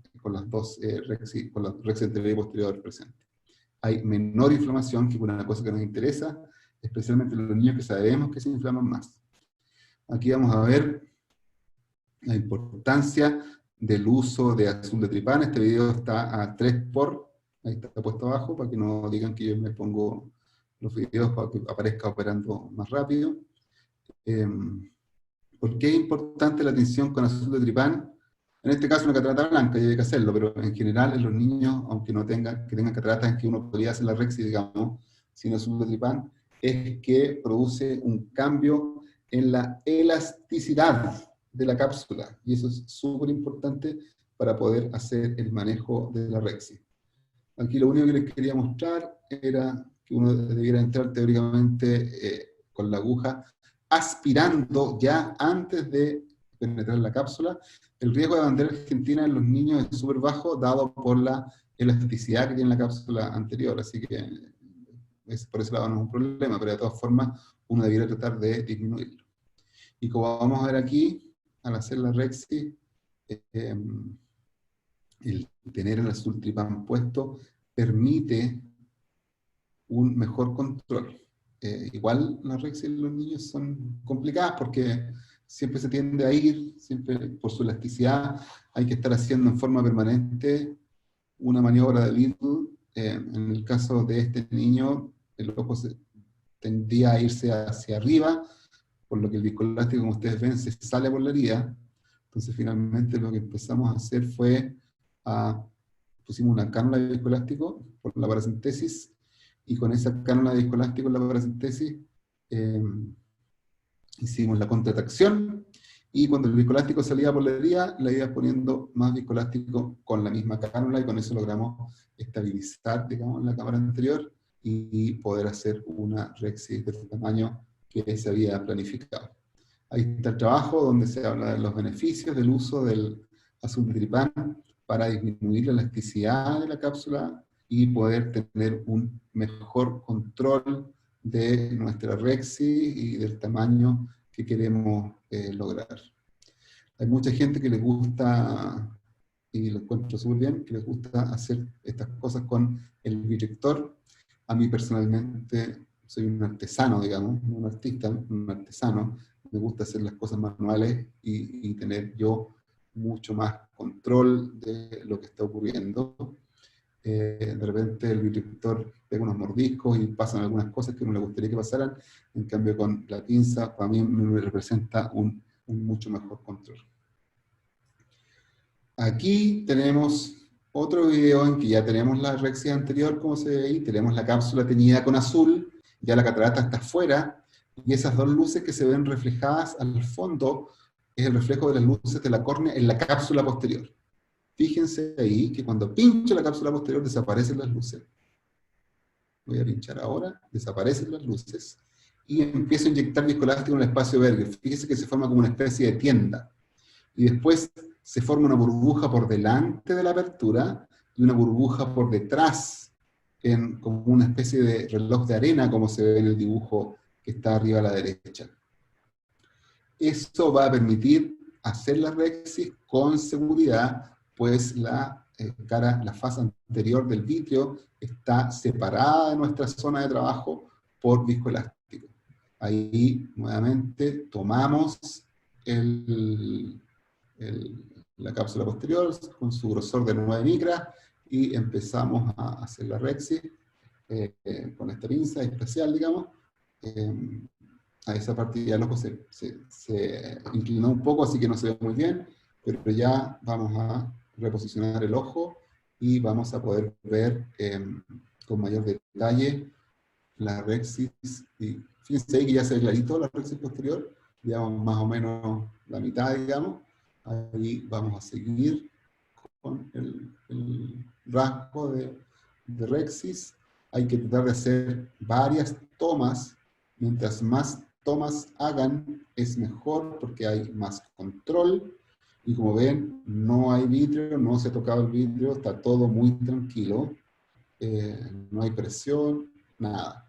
rexis, con la rexis anterior y posterior presente. Hay menor inflamación, que es una cosa que nos interesa, especialmente en los niños que sabemos que se inflaman más. Aquí vamos a ver la importancia del uso de azul de tripán. Este video está a 3 por, ahí está puesto abajo, para que no digan que yo me pongo los videos para que aparezca operando más rápido. ¿Por qué es importante la atención con azul de tripán? En este caso una catarata blanca, y hay que hacerlo, pero en general en los niños, aunque no tengan cataratas en que uno podría hacer la rexis, digamos, sin azul de tripán, es que produce un cambio en la elasticidad de la cápsula, y eso es súper importante para poder hacer el manejo de la rexis. Aquí lo único que les quería mostrar era que uno debiera entrar teóricamente con la aguja aspirando ya antes de penetrar la cápsula. El riesgo de bandera argentina en los niños es súper bajo, dado por la elasticidad que tiene la cápsula anterior, así que por ese lado no es un problema, pero de todas formas uno debiera tratar de disminuirlo. Y como vamos a ver aquí, al hacer la rexis, el tener el azul tripán puesto permite un mejor control. Igual las rexis en los niños son complicadas porque siempre se tiende a ir, siempre por su elasticidad, hay que estar haciendo en forma permanente una maniobra de Little. En el caso de este niño, el ojo tendía a irse hacia arriba, por lo que el viscoelástico, como ustedes ven, se sale por la herida. Entonces finalmente lo que empezamos a hacer fue, pusimos una cánula de viscoelástico por la paracentesis, y con esa cánula de viscoelástico en la paracentesis hicimos la contracción, y cuando el viscoelástico salía por la herida, la iba poniendo más viscoelástico con la misma cánula, y con eso logramos estabilizar, digamos, la cámara anterior, y poder hacer una rexis del tamaño que se había planificado. Ahí está el trabajo donde se habla de los beneficios del uso del azul de tripán para disminuir la elasticidad de la cápsula y poder tener un mejor control de nuestra rexis y del tamaño que queremos lograr. Hay mucha gente que les gusta, y lo encuentro súper bien, que les gusta hacer estas cosas con el biyector. A mí personalmente soy un artesano, digamos, no un artista, un artesano. Me gusta hacer las cosas manuales y tener yo mucho más control de lo que está ocurriendo. De repente el biyector pega unos mordiscos y pasan algunas cosas que no le gustaría que pasaran. En cambio con la pinza, para mí me representa un mucho mejor control. Aquí tenemos otro video en que ya tenemos la rexis anterior, como se ve ahí, tenemos la cápsula teñida con azul, ya la catarata está afuera, y esas dos luces que se ven reflejadas al fondo es el reflejo de las luces de la córnea en la cápsula posterior. Fíjense ahí que cuando pincho la cápsula posterior desaparecen las luces. Voy a pinchar ahora, desaparecen las luces. y empiezo a inyectar viscoelástico en el espacio verde. Fíjese que se forma como una especie de tienda. Y después se forma una burbuja por delante de la apertura y una burbuja por detrás, como una especie de reloj de arena, como se ve en el dibujo que está arriba a la derecha. Eso va a permitir hacer la rexis con seguridad, pues la fase anterior del vitrio está separada de nuestra zona de trabajo por viscoelástico. Ahí, nuevamente, tomamos la cápsula posterior con su grosor de 9 micras y empezamos a hacer la rexis con esta pinza especial, digamos. A esa parte ya el ojo se inclinó un poco, así que no se ve muy bien, pero ya vamos a reposicionar el ojo y vamos a poder ver con mayor detalle la rexis. Y fíjense ahí que ya se ve clarito la rexis posterior, digamos más o menos la mitad, digamos. Ahí vamos a seguir con el rasgo de rexis. Hay que tratar de hacer varias tomas. Mientras más tomas hagan, es mejor porque hay más control. Y como ven, no hay vidrio, no se ha tocado el vidrio, está todo muy tranquilo. No hay presión, nada.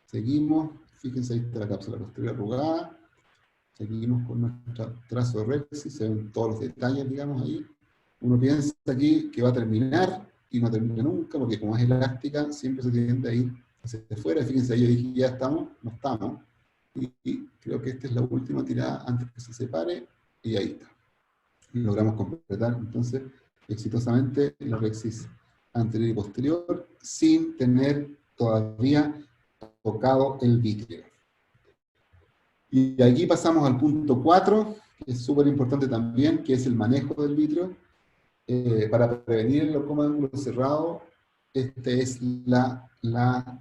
Seguimos, fíjense ahí está la cápsula posterior arrugada. Seguimos con nuestro trazo de rexis, se ven todos los detalles, digamos, ahí. Uno piensa aquí que va a terminar y no termina nunca, porque como es elástica, siempre se tiende a ir hacia afuera. Fíjense, yo dije, ya estamos, no estamos. Y creo que esta es la última tirada antes que se separe, y ahí está. Y logramos completar, entonces, exitosamente la rexis anterior y posterior, sin tener todavía tocado el vitrio. Y aquí pasamos al punto 4, que es súper importante también, que es el manejo del vitrio. Para prevenir el glaucoma de ángulo cerrado, esta es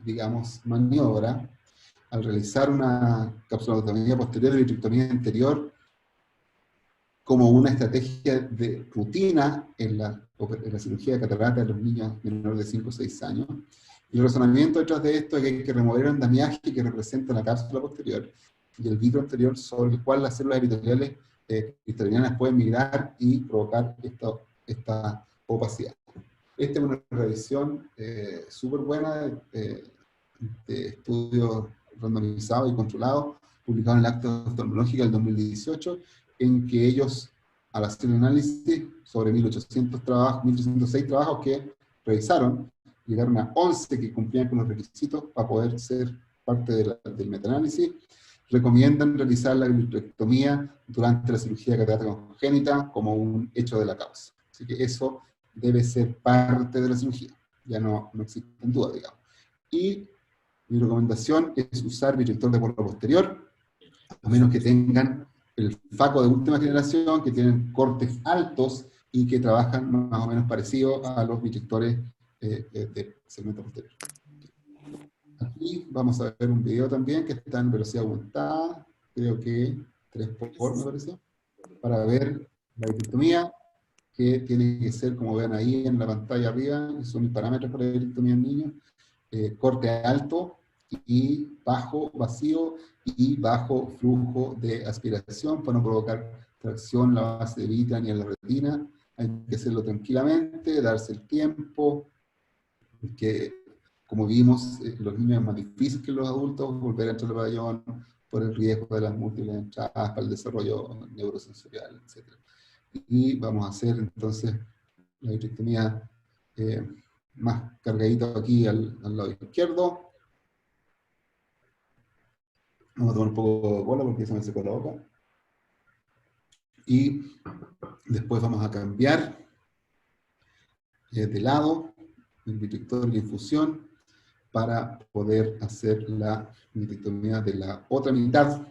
digamos, maniobra. Al realizar una capsulotomía posterior y vitrectomía anterior, como una estrategia de rutina en la cirugía de catarata de los niños menores de 5 o 6 años. Y el razonamiento detrás de esto es que hay que remover el andamiaje que representa la cápsula posterior y el vitro anterior, sobre el cual las células epiteliales cristalinas pueden migrar y provocar esta opacidad. Esta es una revisión súper buena de estudios randomizados y controlados, publicado en el Acta Oftalmológica del 2018, en que ellos, al hacer un análisis sobre 1.306 trabajos que revisaron, llegaron a 11 que cumplían con los requisitos para poder ser parte del metaanálisis. Recomiendan realizar la vitrectomía durante la cirugía de catarata congénita como un hecho de la causa. Así que eso debe ser parte de la cirugía. Ya no existen dudas, digamos. Y mi recomendación es usar vitrector de borla posterior, a menos que tengan el FACO de última generación, que tienen cortes altos y que trabajan más o menos parecido a los vitrectores de segmento posterior. Aquí vamos a ver un video también que está en velocidad aumentada, creo que 3x, me parece, para ver la vitrectomía, que tiene que ser, como ven ahí en la pantalla arriba, son mis parámetros para la vitrectomía en niños, corte alto y bajo vacío y bajo flujo de aspiración para no provocar tracción en la base de vitrea ni en la retina. Hay que hacerlo tranquilamente, darse el tiempo, que como vimos, los niños es más difícil que los adultos volver a entrar al pabellón por el riesgo de las múltiples entradas para el desarrollo neurosensorial, etc. Y vamos a hacer entonces la vitrectomía más cargadito aquí al lado izquierdo. Vamos a tomar un poco de cola porque se me secó la boca. Y después vamos a cambiar de lado el vitrector y la infusión para poder hacer la vitrectomía de la otra mitad,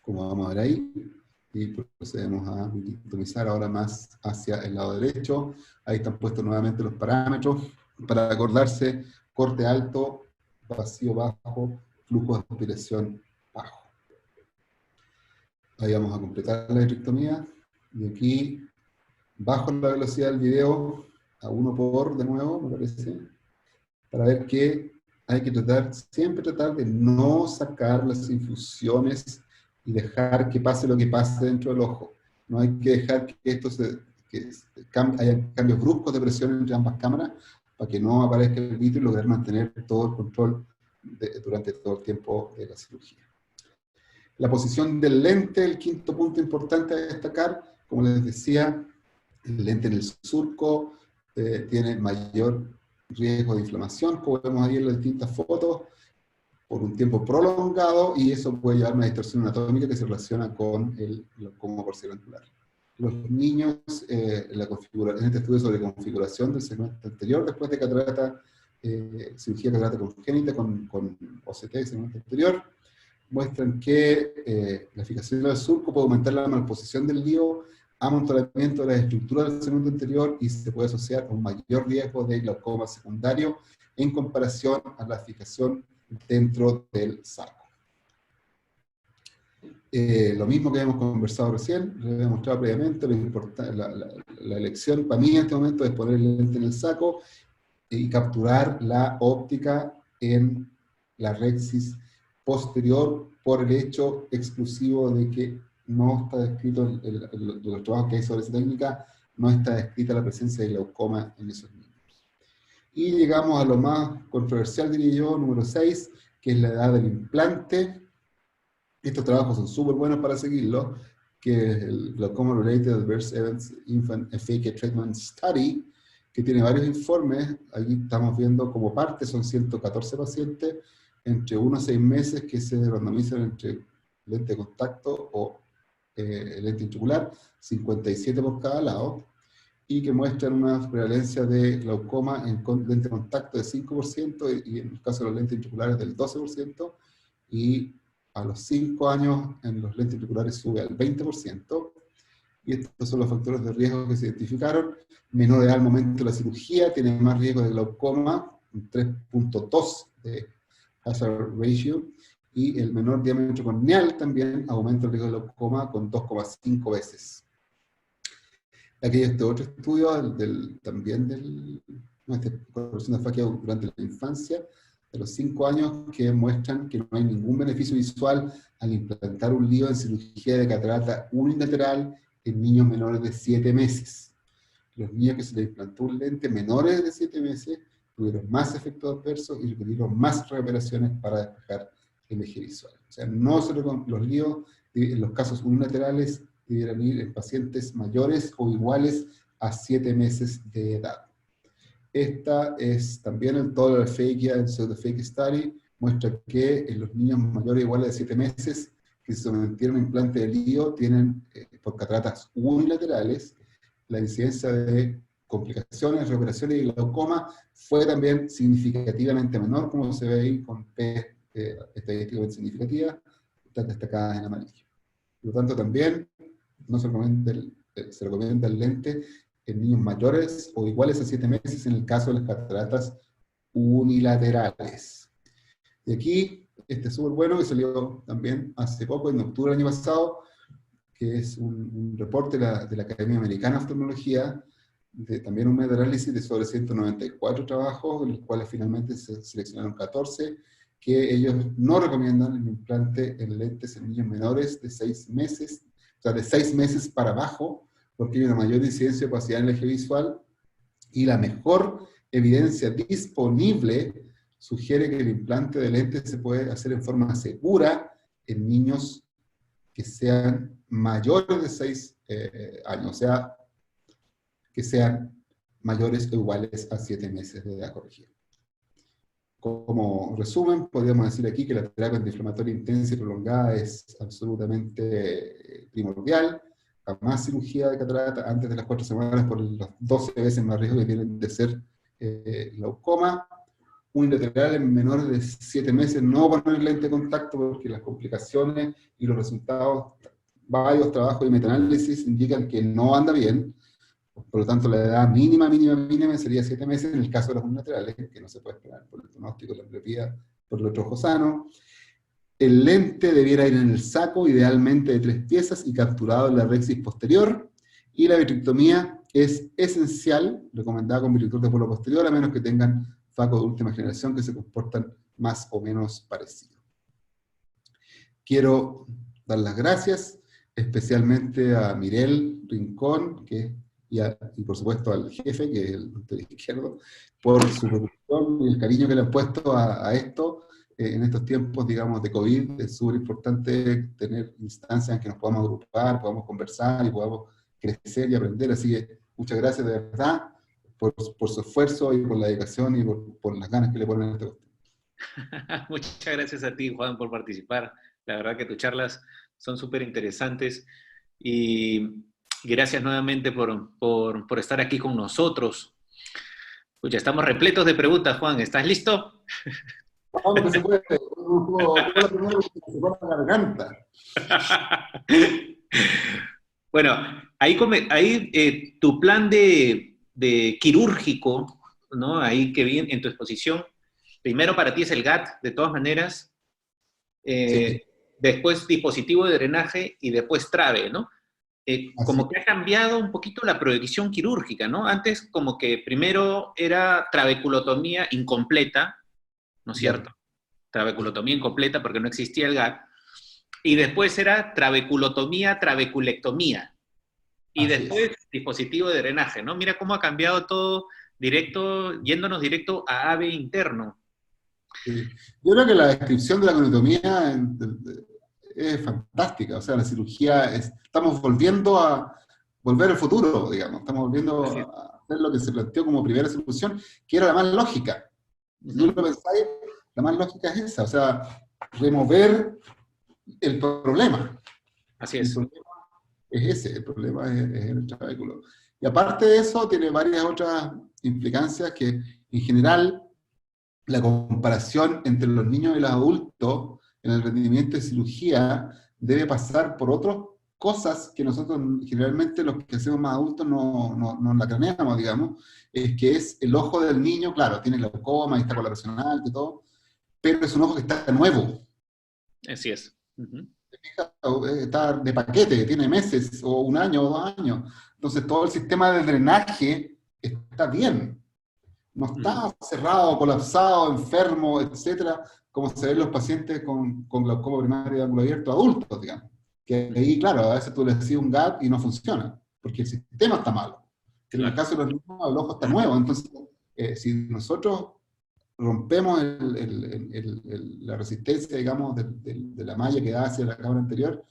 como vamos a ver ahí. Y procedemos a vitrectomizar ahora más hacia el lado derecho. Ahí están puestos nuevamente los parámetros para acordarse: corte alto, vacío bajo, flujo de aspiración bajo. Ahí vamos a completar la vitrectomía. Y aquí bajo la velocidad del video a 1 por, de nuevo, me parece, para ver que hay que siempre tratar de no sacar las infusiones y dejar que pase lo que pase dentro del ojo. No hay que dejar que haya cambios bruscos de presión entre ambas cámaras para que no aparezca el vitrio y lograr mantener todo el control durante todo el tiempo de la cirugía. La posición del lente, el quinto punto importante a destacar, como les decía, el lente en el surco tiene mayor riesgo de inflamación, como vemos ahí en las distintas fotos, por un tiempo prolongado, y eso puede llevar a una distorsión anatómica que se relaciona con el glaucoma parcialangular. Los niños, en este estudio sobre configuración del segmento anterior, después de catarata, cirugía de catarata congénita con OCT de segmento anterior, muestran que la fijación del surco puede aumentar la malposición del lío, amontonamiento de la estructura del segmento anterior, y se puede asociar a un mayor riesgo de glaucoma secundario en comparación a la fijación dentro del saco. Lo mismo que hemos conversado recién, lo he mostrado previamente, la elección para mí en este momento es poner el lente en el saco y capturar la óptica en la rexis posterior por el hecho exclusivo de que no está descrito, de los trabajos que hay sobre esa técnica, no está descrita la presencia de glaucoma en esos niños. Y llegamos a lo más controversial, diría yo, número 6, que es la edad del implante. Estos trabajos son súper buenos para seguirlo, que es el Glaucoma Related Adverse Events Infant FAK Treatment Study, que tiene varios informes. Aquí estamos viendo como parte, son 114 pacientes, entre 1 a 6 meses que se randomizan entre lente de contacto o lente intraocular, 57 por cada lado, y que muestran una prevalencia de glaucoma en lente de contacto de 5%, y en el caso de los lentes intraoculares del 12%, y a los 5 años en los lentes intraoculares sube al 20%, y estos son los factores de riesgo que se identificaron. Menor edad al momento de la cirugía tiene más riesgo de glaucoma, un 3.2 de hazard ratio, y el menor diámetro corneal también aumenta el riesgo de glaucoma con 2,5 veces. Aquí hay este otro estudio, corrección de faquia durante la infancia, de los 5 años, que muestran que no hay ningún beneficio visual al implantar un lío en cirugía de catarata unilateral en niños menores de 7 meses. Los niños que se les implantó un lente menores de 7 meses tuvieron más efectos adversos y requirieron más recuperaciones para despejar el eje visual. O sea, los líos en los casos unilaterales debieran ir en pacientes mayores o iguales a 7 meses de edad. Esta es también el Total Phakia and Pseudo-Phakic Study, muestra que en los niños mayores o iguales de 7 meses que se sometieron a implante de lío tienen, por cataratas unilaterales, la incidencia de complicaciones, reoperaciones y glaucoma fue también significativamente menor, como se ve ahí con P estadísticamente significativas, están destacadas en amarillo. Por lo tanto, también no se recomienda el lente en niños mayores o iguales a 7 meses en el caso de las cataratas unilaterales. Y aquí, este es súper bueno, que salió también hace poco, en octubre del año pasado, que es un reporte de la Academia Americana de Oftalmología, también un meta-análisis de sobre 194 trabajos, en los cuales finalmente se seleccionaron 14, que ellos no recomiendan el implante en lentes en niños menores de 6 meses, o sea, de 6 meses para abajo, porque hay una mayor incidencia de opacidad en el eje visual, y la mejor evidencia disponible sugiere que el implante de lentes se puede hacer en forma segura en niños que sean mayores de 6 años, o sea, que sean mayores o iguales a 7 meses de edad corregida. Como resumen, podríamos decir aquí que la terapia antiinflamatoria intensa y prolongada es absolutamente primordial. Jamás cirugía de catarata antes de las 4 semanas por las 12 veces más riesgo que tienen de ser glaucoma. Unilateral en menores de 7 meses, no poner lente de contacto porque las complicaciones y los resultados, varios trabajos y metaanálisis indican que no anda bien. Por lo tanto, la edad mínima sería 7 meses en el caso de los unilaterales, que no se puede esperar por el pronóstico, la miopía, por el otro ojo sano. El lente debiera ir en el saco, idealmente de 3 piezas y capturado en la rexis posterior. Y la vitrectomía es esencial, recomendada con vitrector de polo posterior, a menos que tengan facos de última generación que se comportan más o menos parecido. Quiero dar las gracias especialmente a Mirel Rincón, y por supuesto al jefe, que es el doctor Izquierdo, por su preocupación y el cariño que le han puesto a esto en estos tiempos, digamos, de COVID. Es súper importante tener instancias en que nos podamos agrupar, podamos conversar y podamos crecer y aprender. Así que muchas gracias de verdad por su esfuerzo y por la dedicación y por las ganas que le ponen a este cuestión. Muchas gracias a ti, Juan, por participar. La verdad que tus charlas son súper interesantes y gracias nuevamente por estar aquí con nosotros. Pues ya estamos repletos de preguntas, Juan. ¿Estás listo? Vamos, que se puede. La primera vez que se pone la garganta. Bueno, ahí tu plan de quirúrgico, ¿no? Ahí que vi en tu exposición, primero para ti es el GAT, de todas maneras, Sí. después dispositivo de drenaje y después trave, ¿no? Como que ha cambiado un poquito la proyección quirúrgica, ¿no? Antes como que primero era trabeculotomía incompleta, ¿no es cierto? Trabeculotomía incompleta porque no existía el GAT, y después era trabeculectomía, y Así después es. dispositivo de drenaje, ¿no? Mira cómo ha cambiado todo yéndonos directo a AVE interno. Sí. Yo creo que la descripción de la coniotomía es fantástica. O sea, la cirugía, estamos volviendo a volver al futuro, digamos. Estamos volviendo a hacer lo que se planteó como primera solución, que era la más lógica. Si tú lo pensáis, la más lógica es esa. O sea, remover el problema. Así El es. problema es ese, el problema es el trabéculo. Y aparte de eso, tiene varias otras implicancias que, en general, la comparación entre los niños y los adultos en el rendimiento de cirugía debe pasar por otras cosas que nosotros generalmente los que hacemos más adultos no la craneamos, digamos, es que es el ojo del niño, claro, tiene glaucoma y está colateral y todo, pero es un ojo que está nuevo. Así es. Está de paquete, tiene meses, o un año, o 2 años. Entonces todo el sistema de drenaje está bien. No está cerrado, colapsado, enfermo, etcétera, como se ven los pacientes con glaucoma primario de ángulo abierto adultos, digamos. Que ahí, claro, a veces tú le decís un GAT y no funciona, porque el sistema está malo. Pero en el caso de los niños, el ojo está nuevo. Entonces, si nosotros rompemos la resistencia, digamos, de la malla que da hacia la cámara anterior,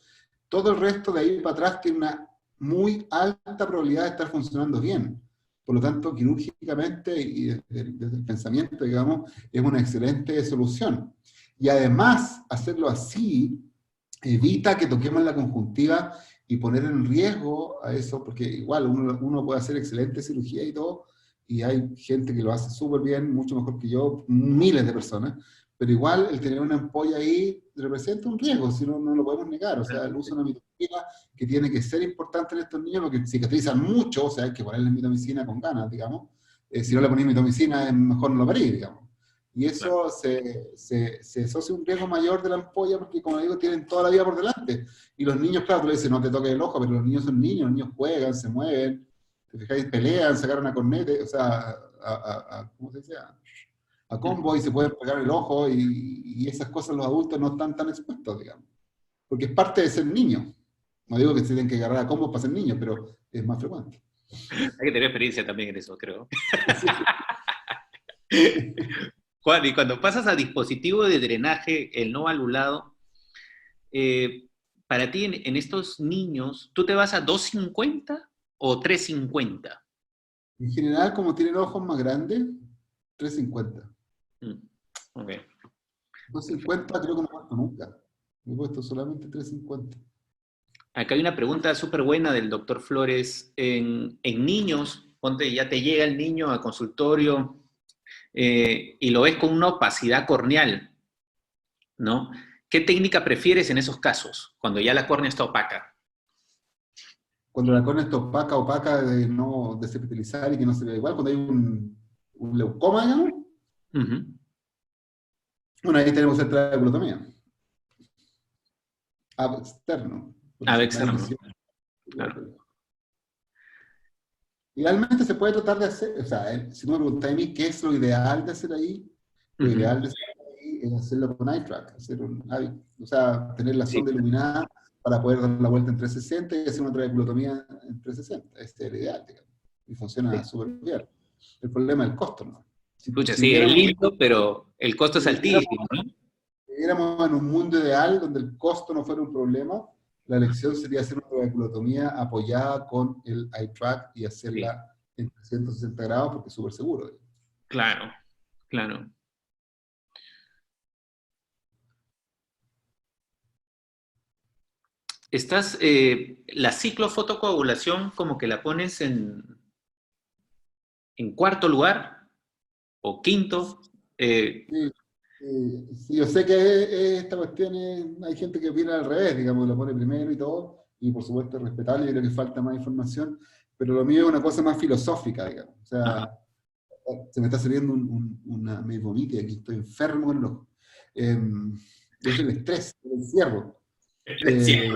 todo el resto de ahí para atrás tiene una muy alta probabilidad de estar funcionando bien. Por lo tanto, quirúrgicamente y desde el pensamiento, digamos, es una excelente solución. Y además, hacerlo así evita que toquemos la conjuntiva y poner en riesgo a eso, porque igual uno puede hacer excelente cirugía y todo, y hay gente que lo hace súper bien, mucho mejor que yo, miles de personas, pero igual el tener una ampolla ahí representa un riesgo, si no lo podemos negar. O sea, el uso de una mitomicina que tiene que ser importante en estos niños porque cicatrizan mucho, o sea, hay que ponerle mitomicina con ganas, digamos. Si no le ponéis mitomicina, es mejor no lo parís, digamos. Y eso se asocia un riesgo mayor de la ampolla porque, como digo, tienen toda la vida por delante. Y los niños, claro, tú le dices, no te toques el ojo, pero los niños son niños, los niños juegan, se mueven, te fijáis, pelean, sacaron a cornete, o sea, ¿cómo se dice? A combo y se puede pegar el ojo y esas cosas los adultos no están tan expuestos, digamos. Porque es parte de ser niño. No digo que se tienen que agarrar a combos para ser niños, pero es más frecuente. Hay que tener experiencia también en eso, creo. Juan, y cuando pasas a dispositivo de drenaje, el no valvulado, para ti en estos niños, ¿tú te vas a 250 o 350? En general, como tienen ojos más grandes, 350. Ok. 250 creo que no he puesto nunca. Me he puesto solamente 350. Acá hay una pregunta súper buena del doctor Flores. En niños, ponte, ya te llega el niño al consultorio y lo ves con una opacidad corneal, ¿no? ¿Qué técnica prefieres en esos casos, cuando ya la córnea está opaca? Cuando la córnea está opaca de no desepitalizar y que no se vea igual, cuando hay un leucoma, digamos, bueno, ahí tenemos el trabeculotomía. Externo. Externo. Claro. Idealmente se puede tratar de hacer, o sea, si tú me preguntas a mí qué es lo ideal de hacer ahí, lo ideal de hacer ahí es hacerlo con eye track, o sea, tener la Sí, sonda iluminada para poder dar la vuelta en 360 y hacer una trabeculotomía en 360. Este es el ideal, digamos, y funciona sí. súper bien. El problema es el costo, ¿no? Escucha, Si sí, es viviéramos, lindo, pero el costo es si altísimo, ¿no? viviéramos en un mundo ideal donde el costo no fuera un problema, la elección sería hacer una trabeculotomía apoyada con el eye track y Sí, hacerla en 360 grados porque es súper seguro. claro, claro. La ciclofotocoagulación como que la pones en cuarto lugar o quinto. Sí, sí, yo sé que esta cuestión hay gente que opina al revés, digamos, lo pone primero y todo, y por supuesto es respetable, yo creo que falta más información, pero lo mío es una cosa más filosófica, digamos. O Ajá. sea, se me está saliendo una me vomite, aquí estoy enfermo con el ojo. Es el estrés, el encierro. Sí. Eh,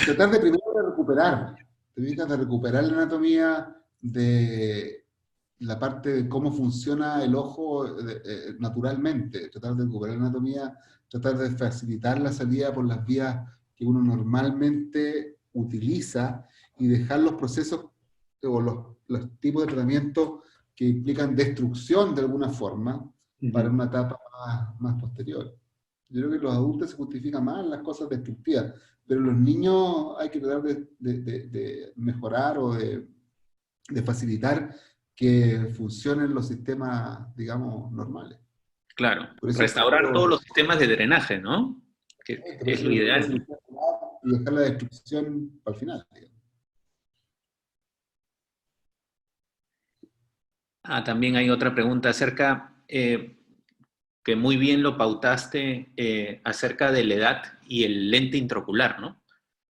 Tratar de primero de recuperar, de recuperar la anatomía de la parte de cómo funciona el ojo naturalmente, tratar de recuperar la anatomía, tratar de facilitar la salida por las vías que uno normalmente utiliza y dejar los procesos o los tipos de tratamiento que implican destrucción de alguna forma para Ujú. una etapa más posterior. Yo creo que los adultos se justifican más las cosas destructivas, pero los niños hay que tratar de mejorar o de facilitar que funcionen los sistemas, digamos, normales. Claro, Por eso restaurar todos los sistemas de drenaje, ¿no? Que por es eso lo prefiero ideal. facilitar y dejar la destrucción para el final, digamos. Ah, también hay otra pregunta acerca, que muy bien lo pautaste, acerca de la edad y el lente intraocular, ¿no?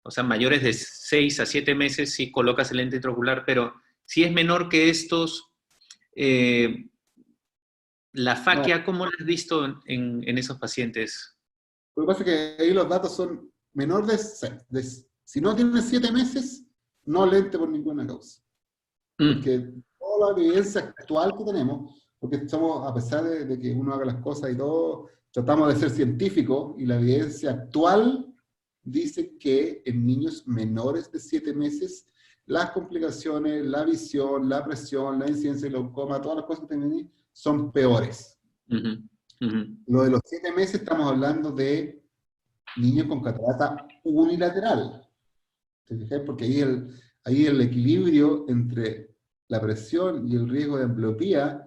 O sea, mayores de 6 a 7 meses sí colocas el lente intraocular, pero si es menor que estos, eh, la No, faquia, ¿cómo la has visto en esos pacientes? lo que pasa es que ahí los datos son menor si no tiene 7 meses, no lente por ninguna causa. Mm, Porque toda la evidencia actual que tenemos, porque somos, a pesar de que uno haga las cosas y todo, tratamos de ser científicos y la evidencia actual dice que en niños menores de 7 meses, las complicaciones, la visión, la presión, la incidencia de glaucoma, todas las cosas que tienen ahí, son peores. ujú, ujú. Lo de los 7 meses estamos hablando de niños con catarata unilateral. ¿Te fijas? Porque ahí el equilibrio entre la presión y el riesgo de ambliopía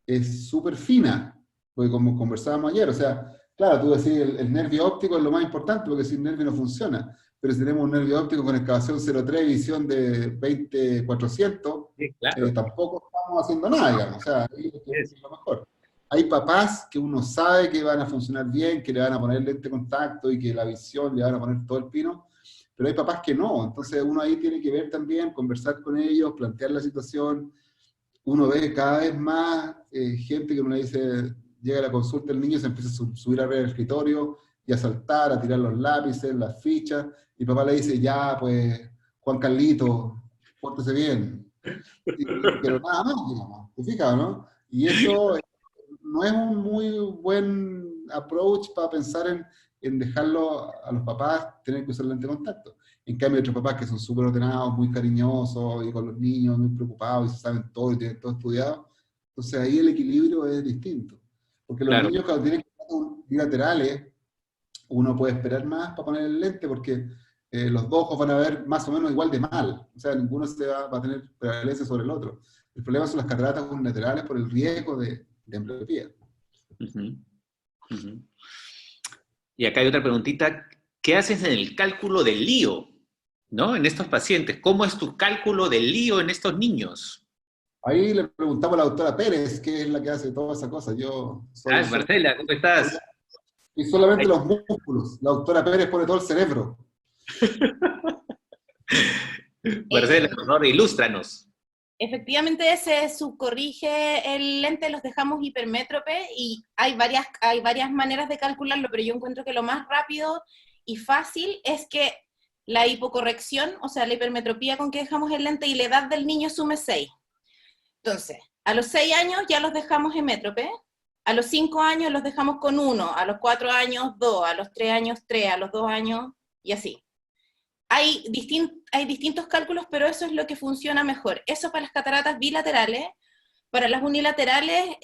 es súper fina, porque como conversábamos ayer, o sea, claro, tú decís el nervio óptico es lo más importante, porque si el nervio no funciona, pero si tenemos un nervio óptico con excavación 0,3 visión de 20/400, Sí, claro. tampoco estamos haciendo nada, digamos, o sea, ahí es Es. lo mejor. Hay papás que uno sabe que van a funcionar bien, que le van a poner lente de contacto y que la visión le van a poner todo el pino, pero hay papás que no, entonces uno ahí tiene que ver también, conversar con ellos, plantear la situación. Uno ve cada vez más gente que uno le dice, llega a la consulta, el niño se empieza a subir arriba del escritorio y a saltar, a tirar los lápices, las fichas, y papá le dice, ya, pues, Juan Carlito, pórtese bien. Pero nada más, digamos, ¿te fijas, no? Y eso no es un muy buen approach para pensar en dejarlo a los papás tener que usar lente de contacto. En cambio, hay otros papás que son súper ordenados, muy cariñosos y con los niños muy preocupados y se saben todo y tienen todo estudiado. Entonces ahí el equilibrio es distinto. Porque los Claro, niños cuando tienen contactos bilaterales, uno puede esperar más para poner el lente porque los dos ojos van a ver más o menos igual de mal. O sea, ninguno va a tener prevalencia sobre el otro. El problema son las cataratas unilaterales por el riesgo de ambliopía. ujú, ujú. Y acá hay otra preguntita. ¿Qué haces en el cálculo del lío, ¿no? En estos pacientes. ¿Cómo es tu cálculo del lío en estos niños? Ahí le preguntamos a la doctora Pérez, que es la que hace toda esa cosa. Yo soy Ah, Marcela, ¿cómo estás? y solamente Ay, los músculos. La doctora Pérez pone todo el cerebro. Marcela, Eh, por favor, ilústranos. Efectivamente, ese subcorrige el lente, los dejamos hipermétrope y hay varias maneras de calcularlo, pero yo encuentro que lo más rápido y fácil es que la hipocorrección, o sea, la hipermetropía con que dejamos el lente, y la edad del niño sume 6. Entonces, a los 6 años ya los dejamos emétrope, a los 5 años los dejamos con 1, a los 4 años 2, a los 3 años 3, a los 2 años y así. Hay distintos cálculos, pero eso es lo que funciona mejor. Eso para las cataratas bilaterales. Para las unilaterales,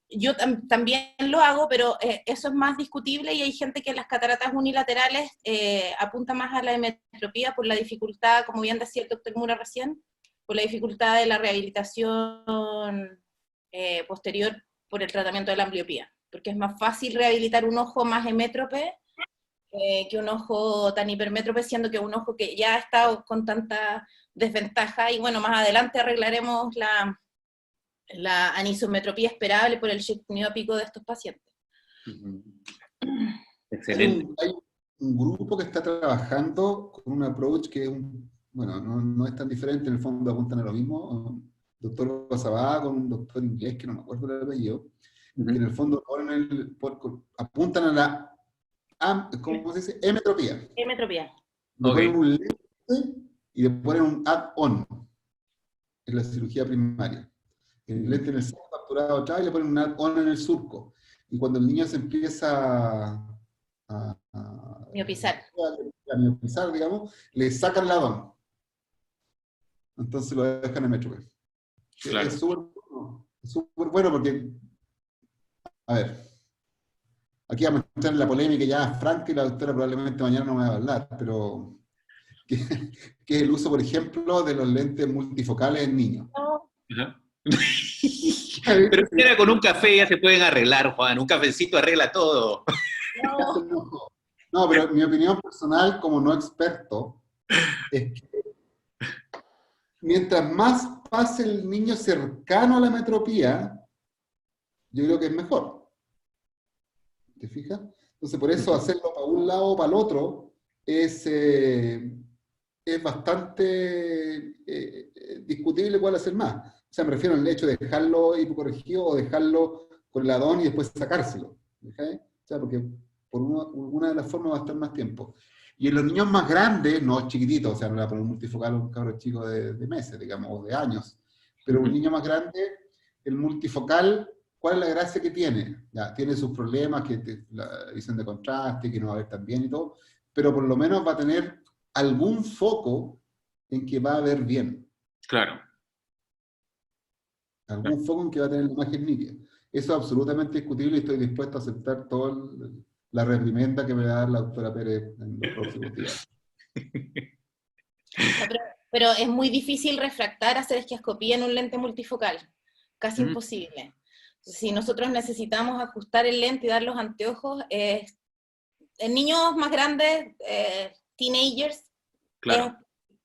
yo también lo hago, pero eso es más discutible, y hay gente que en las cataratas unilaterales apunta más a la emetropía por la dificultad, como bien decía el doctor Mura recién, por la dificultad de la rehabilitación posterior por el tratamiento de la ambliopía, porque es más fácil rehabilitar un ojo más emétrope que un ojo tan hipermétrope, siendo que un ojo que ya ha estado con tanta desventaja, y bueno, más adelante arreglaremos la anisometropía esperable por el shift miópico de estos pacientes. Excelente. Hay un grupo que está trabajando con un approach que es bueno, no es tan diferente, en el fondo apuntan a lo mismo. Doctor Basabá con un doctor inglés, que no me acuerdo el apellido, que en el fondo apuntan a la, ¿cómo se dice? Emetropía. Emetropía. Le ponen un lente y le ponen un add-on en la cirugía primaria. El lente en el centro capturado atrás, y le ponen un add-on en el surco. Y cuando el niño se empieza a Miopizar. A miopizar, digamos, le sacan el add-on. Entonces lo dejan en metro. Claro. Es súper bueno porque, a ver, aquí vamos a entrar en la polémica ya franca, y la doctora probablemente mañana no me va a hablar, pero que es el uso, por ejemplo, de los lentes multifocales en niños. Ajá. Pero si era con un café ya se pueden arreglar, Juan. Un cafecito arregla todo. No, pero mi opinión personal como no experto es que mientras más pase el niño cercano a la metropía, yo creo que es mejor. ¿Te fijas? Entonces, por eso hacerlo para un lado o para el otro es bastante discutible cuál hacer más. O sea, me refiero al hecho de dejarlo hipocorregido o dejarlo con el add-on y después sacárselo. ¿Okay? O sea, porque por una de las formas va a estar más tiempo. Y en los niños más grandes, no chiquititos, o sea, no le va a poner un multifocal a un cabro chico de meses, digamos, o de años, pero un niño más grande, el multifocal, ¿cuál es la gracia que tiene? Ya, tiene sus problemas, la visión de contraste, que no va a ver tan bien y todo, pero por lo menos va a tener algún foco en que va a ver bien. Claro. Algún foco en que va a tener la imagen nítida. Eso es absolutamente discutible, y estoy dispuesto a aceptar toda la reprimenda que me va a dar la doctora Pérez en los próximos días. Pero es muy difícil refractar, hacer esquiascopía en un lente multifocal. Casi imposible. Si nosotros necesitamos ajustar el lente y dar los anteojos, en niños más grandes, teenagers, Claro.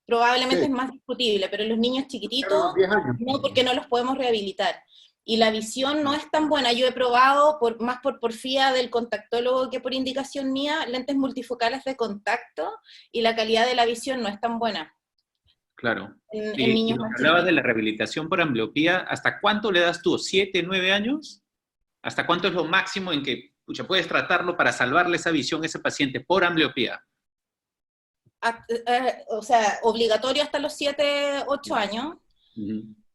probablemente Sí. es más discutible, pero en los niños chiquititos, 10 años. no, porque no los podemos rehabilitar. Y la visión no es tan buena. Yo he probado, más por porfía del contactólogo que por indicación mía, lentes multifocales de contacto, y la calidad de la visión no es tan buena. Claro. En Y niños lo más que hablabas de chiquitos. la rehabilitación por ambliopía, ¿hasta cuánto le das tú? ¿7, 9 años? ¿Hasta cuánto es lo máximo en que puedes tratarlo para salvarle esa visión a ese paciente por ambliopía? O sea, obligatorio hasta los 7, 8 años.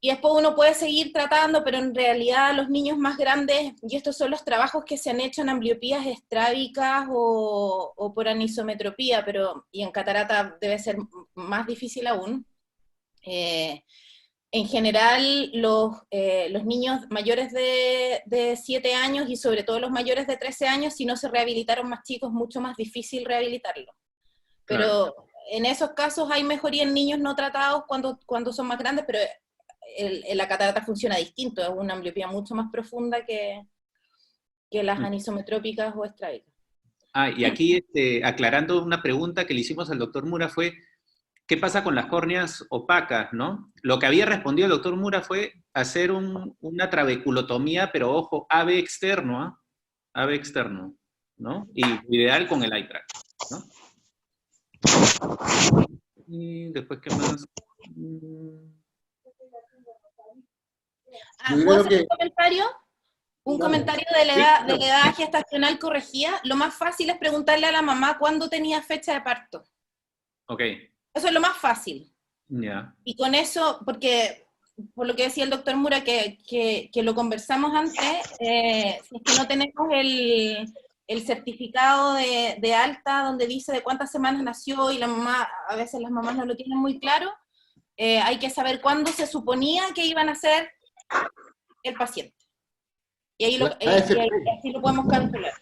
Y después uno puede seguir tratando, pero en realidad los niños más grandes, y estos son los trabajos que se han hecho en ambliopías estrábicas o por anisometropía, y en catarata debe ser más difícil aún. En general, los niños mayores de 7 años, y sobre todo los mayores de 13 años, si no se rehabilitaron más chicos, es mucho más difícil rehabilitarlos. Pero Claro. en esos casos hay mejoría en niños no tratados cuando son más grandes, pero la catarata funciona distinto, es una ambliopía mucho más profunda que las anisometrópicas o estrábicas. Y aquí aclarando una pregunta que le hicimos al doctor Mura fue, ¿qué pasa con las córneas opacas, no? Lo que había respondido el doctor Mura fue hacer una trabeculotomía, pero ojo, AV externo, ¿ah? AV externo, ¿no? Y ideal con el iTrack, ¿no? Y después, ¿qué más? ¿Puedo hacer un comentario? Un comentario de la edad gestacional corregida. Lo más fácil es preguntarle a la mamá cuándo tenía fecha de parto. Ok, Eso es lo más fácil. ya. Y con eso, porque por lo que decía el doctor Mura, que lo conversamos antes, si es que no tenemos el certificado de alta donde dice de cuántas semanas nació y la mamá, a veces las mamás no lo tienen muy claro, hay que saber cuándo se suponía que iba a nacer el paciente. Y ahí así lo podemos calcular.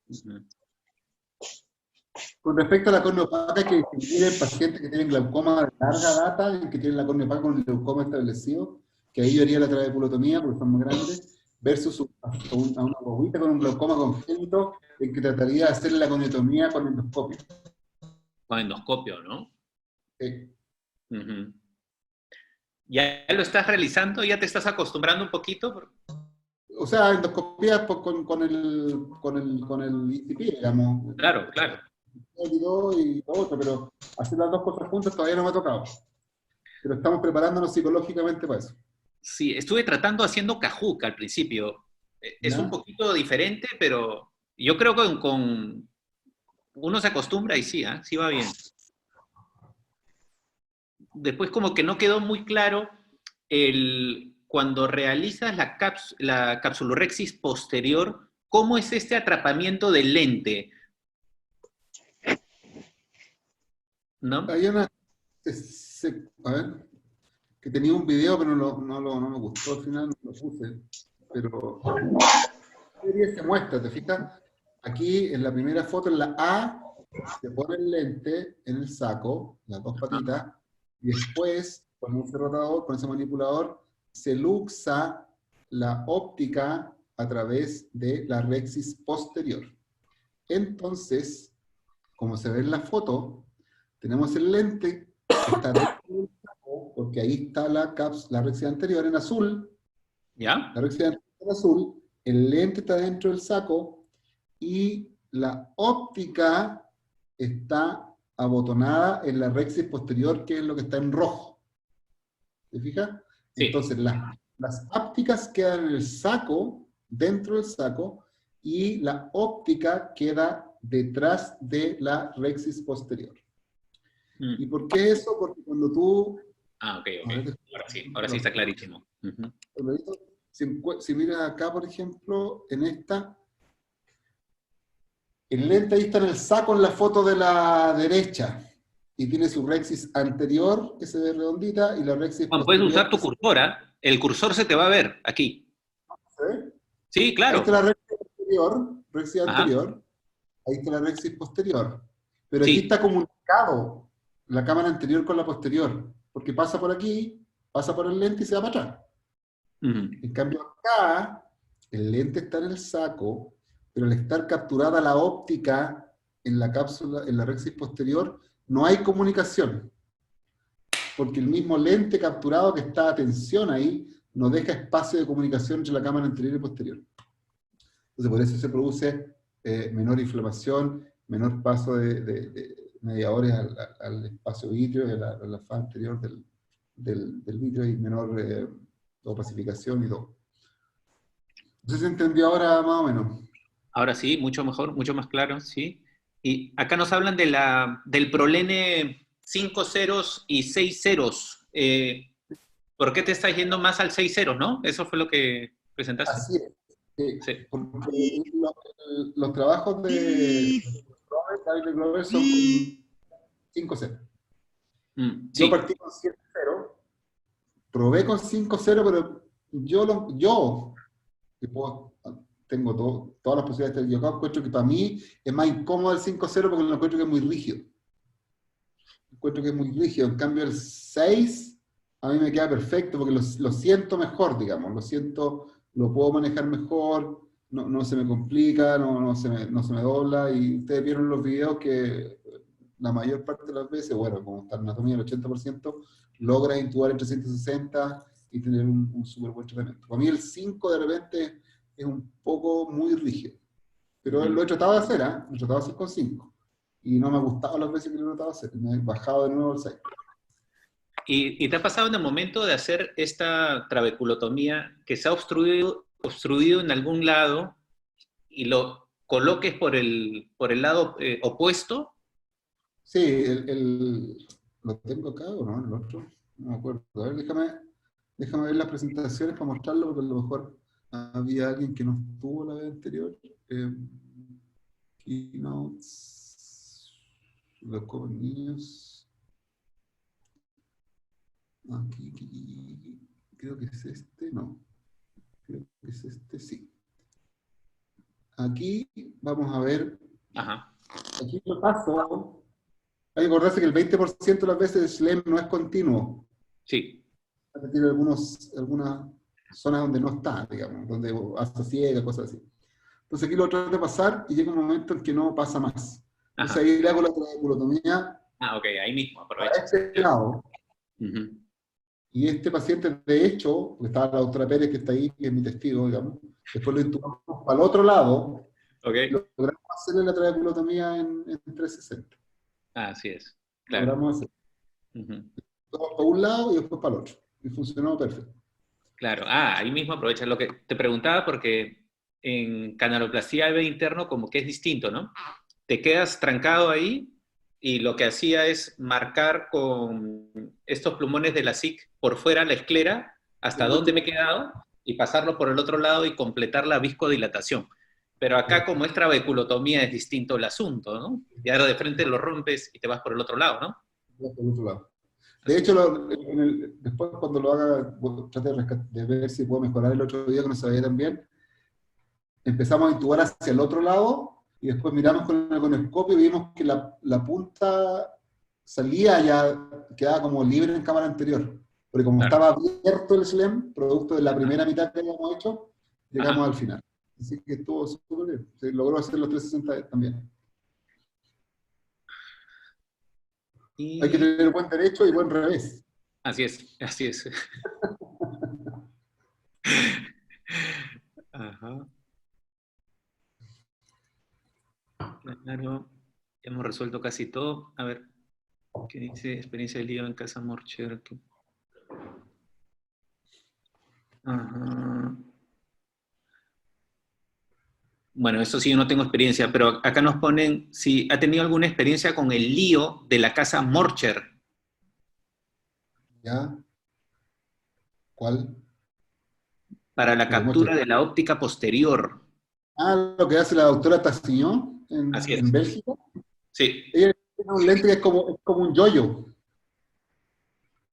Ujú. Con respecto a la córnea opaca, hay que distinguir el paciente que tiene glaucoma de larga data y el que tiene la córnea opaca con el glaucoma establecido, que ahí yo haría la trabeculotomía porque son más grandes, versus a una guaguita con un glaucoma congénito, el que trataría de hacerle la corneotomía con endoscopio. Con endoscopio, ¿no? Sí. Ujú. ¿Ya lo estás realizando? ¿Ya te estás acostumbrando un poquito? O sea, endoscopía pues, con el ICP, digamos. Claro, claro. Y lo otro, pero hacer las dos cosas juntas todavía no me ha tocado. Pero estamos preparándonos psicológicamente para eso. Sí, estuve tratando haciendo cajuca al principio. Es ¿Ya? un poquito diferente, pero yo creo que con uno se acostumbra y sí, ¿eh? Sí va bien. Después como que no quedó muy claro cuando realizas la capsulorhexis posterior, ¿cómo es este atrapamiento del lente? ¿No? Hay una, a ver, que tenía un video, pero no me gustó al final, no lo puse. Pero la serie se muestra, ¿te fijas? Aquí en la primera foto, en la A, se pone el lente en el saco, las dos patitas, y después, con ese rotador, con ese manipulador, se luxa la óptica a través de la rexis posterior. Entonces, como se ve en la foto, tenemos el lente que está dentro del saco, porque ahí está la rexis anterior en azul, ¿Ya? la rexis anterior en azul, el lente está dentro del saco, y la óptica está abotonada en la rexis posterior, que es lo que está en rojo. ¿Te fijas? Sí. Entonces, las ápticas quedan en el saco, dentro del saco, y la óptica queda detrás de la rexis posterior. ¿Y por qué eso? Porque cuando tú... Ah, ok. Ahora sí está clarísimo. Uh-huh. Si miras acá, por ejemplo, en esta, el lente ahí está en el saco en la foto de la derecha, y tiene su rexis anterior, que se ve redondita, y la rexis Juan, posterior... puedes usar tu cursor, ¿eh? El cursor se te va a ver aquí. ¿Se ve? Sí, claro. Ahí está la rexis anterior, ahí está la rexis posterior. Pero Sí. aquí está comunicado la cámara anterior con la posterior, porque pasa por aquí, pasa por el lente y se va para atrás. Uh-huh. En cambio acá, el lente está en el saco, pero al estar capturada la óptica en la cápsula, en la rexis posterior, no hay comunicación. Porque el mismo lente capturado que está a tensión ahí, no deja espacio de comunicación entre la cámara anterior y posterior. Entonces por eso se produce menor inflamación, menor paso de mediadores al espacio vítreo, a la faz anterior del vítreo, y menor opacificación y todo. ¿No se entendió ahora más o menos? Ahora sí, mucho mejor, mucho más claro, sí. Y acá nos hablan del prolene 5 ceros y 6 ceros. ¿Por qué te estás yendo más al 6 ceros, no? Eso fue lo que presentaste. Así es. Sí. Porque los trabajos de David Glover son 5 ceros. Sí. Yo partí con 7 ceros, probé con 5 ceros, pero yo que tengo todas las posibilidades de estar equivocado, encuentro que para mí es más incómodo el 5-0 porque lo encuentro que es muy rígido. Encuentro que es muy rígido. En cambio el 6 a mí me queda perfecto porque lo siento mejor, digamos. Lo puedo manejar mejor, no se me complica, no se me dobla. Y ustedes vieron los videos que la mayor parte de las veces, bueno, como está en anatomía el 80%, logra intubar en 360 y tener un súper buen tratamiento. Para mí el 5 de repente es un poco muy rígido. Pero lo he tratado de hacer, lo he tratado de hacer con 5. Y no me ha gustado las veces que lo he tratado de hacer. Me he bajado de nuevo el 6. ¿Y te ha pasado en el momento de hacer esta trabeculotomía que se ha obstruido en algún lado y lo coloques por el lado opuesto? Sí, ¿lo tengo acá o no? ¿El otro? No me acuerdo. A ver, déjame ver las presentaciones para mostrarlo, porque a lo mejor había alguien que no estuvo la vez anterior. Keynotes, los con niños. Aquí, creo que es este, no. Creo que es este, sí. Aquí vamos a ver. Ajá. Aquí lo paso. Hay que acordarse que el 20% de las veces el SLEM no es continuo. Sí. Tiene algunas zonas donde no está, digamos, donde hasta ciega, cosas así. Entonces aquí lo trato de pasar y llega un momento en que no pasa más. Entonces Ajá. ahí le hago la trabeculotomía Ah, ok, ahí mismo, para aprovecha. este lado. Ujú. Y este paciente, de hecho, porque estaba la doctora Pérez que está ahí, que es mi testigo, digamos, después lo intubamos para el otro lado, Ok. logramos hacerle la trabeculotomía en 360. Así es. Claro. Logramos hacer Ujú. todo para un lado y después para el otro. Y funcionó perfecto. Claro. Ah, ahí mismo aprovecha. Lo que te preguntaba porque en canaloplastia AV interno como que es distinto, ¿no? Te quedas trancado ahí y lo que hacía es marcar con estos plumones de la SIC por fuera la esclera hasta dónde me he quedado y pasarlo por el otro lado y completar la viscodilatación. Pero acá como es trabeculotomía es distinto el asunto, ¿no? Y ahora de frente lo rompes y te vas por el otro lado, ¿no? Por el otro lado. De hecho, después cuando lo haga, trate de ver si puedo mejorar el otro día que no se veía tan bien. Empezamos a intubar hacia el otro lado y después miramos con el econoscopio y vimos que la punta salía ya, quedaba como libre en cámara anterior. Porque como Claro. estaba abierto el SLEM, producto de la primera mitad que habíamos hecho, llegamos al final. Así que estuvo súper bien. Se logró hacer los 360 también. Y... Hay que tener buen derecho y buen revés. Así es, así es. Ajá. Claro, ya hemos resuelto casi todo. A ver, ¿qué dice? Experiencia de lío en casa Morcher. Ajá. Bueno, eso sí, yo no tengo experiencia, pero acá nos ponen si ha tenido alguna experiencia con el lío de la casa Morcher. ¿Ya? ¿Cuál? Para la Pero muestra. captura de la óptica posterior. Ah, lo que hace la doctora Tassignón Así en es. Bélgica. Sí. Ella tiene un lente que es como un yoyo.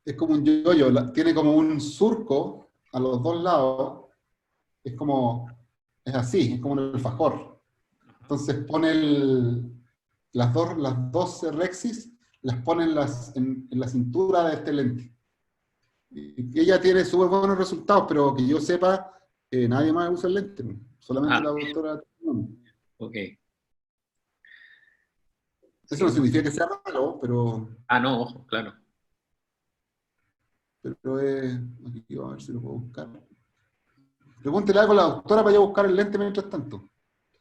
Es como un yoyo. Tiene como un surco a los dos lados. Es así, es como un alfajor. Entonces pone las dos rexis, las pone en la cintura de este lente. Y ella tiene súper buenos resultados, pero que yo sepa, nadie más usa el lente. Solamente la doctora Tassignón. Ok. Eso Sí, no no. significa que sea malo, pero Ah, no, ojo, claro. aquí vamos a ver si lo puedo buscar. Pregúntele algo a la doctora para yo buscar el lente mientras tanto,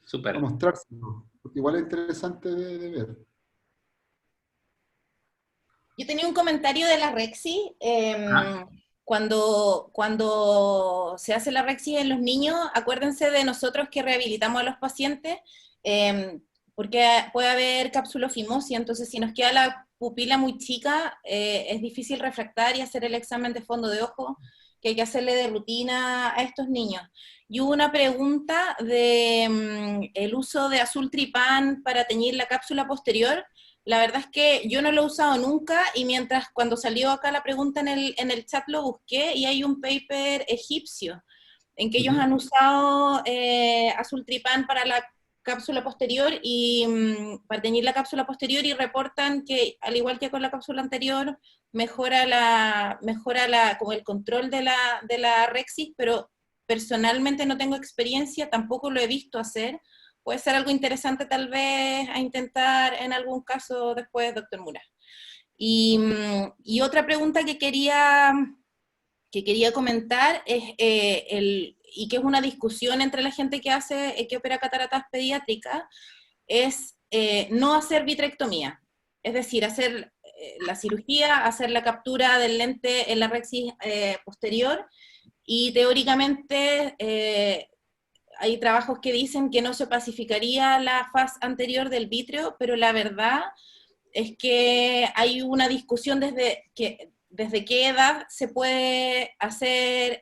Súper. para mostrárselo, porque igual es interesante de ver. Yo tenía un comentario de la Rexi. Ah, Cuando se hace la Rexi en los niños, acuérdense de nosotros que rehabilitamos a los pacientes, porque puede haber capsulofimosis, entonces si nos queda la pupila muy chica, es difícil refractar y hacer el examen de fondo de ojo que hay que hacerle de rutina a estos niños. Y hubo una pregunta de el uso de azul tripán para teñir la cápsula posterior. La verdad es que yo no lo he usado nunca y cuando salió acá la pregunta en el chat lo busqué y hay un paper egipcio en que ellos han usado azul tripán para la cápsula posterior y para teñir la cápsula posterior y reportan que al igual que con la cápsula anterior mejora como el control de la rexis, pero personalmente no tengo experiencia, tampoco lo he visto hacer. Puede ser algo interesante tal vez a intentar en algún caso después, doctor Mura. Y otra pregunta que quería comentar es, y que es una discusión entre la gente que opera cataratas pediátricas, es no hacer vitrectomía. Es decir, hacer la cirugía, hacer la captura del lente en la rexis posterior, y teóricamente hay trabajos que dicen que no se pacificaría la faz anterior del vítreo, pero la verdad es que hay una discusión desde qué edad se puede hacer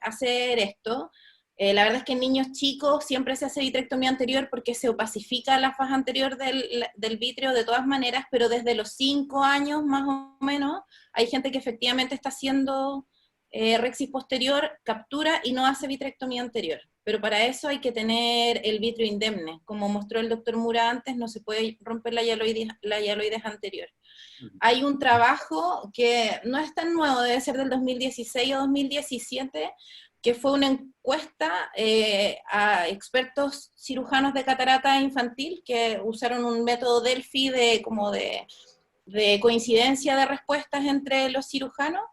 esto. La verdad es que en niños chicos siempre se hace vitrectomía anterior porque se opacifica la faja anterior del vítreo de todas maneras, pero desde los 5 años más o menos hay gente que efectivamente está haciendo rexis posterior, captura y no hace vitrectomía anterior. Pero para eso hay que tener el vítreo indemne. Como mostró el doctor Mura antes, no se puede romper la hialoides anterior. Hay un trabajo que no es tan nuevo, debe ser del 2016 o 2017, que fue una encuesta a expertos cirujanos de catarata infantil que usaron un método Delphi de coincidencia de respuestas entre los cirujanos,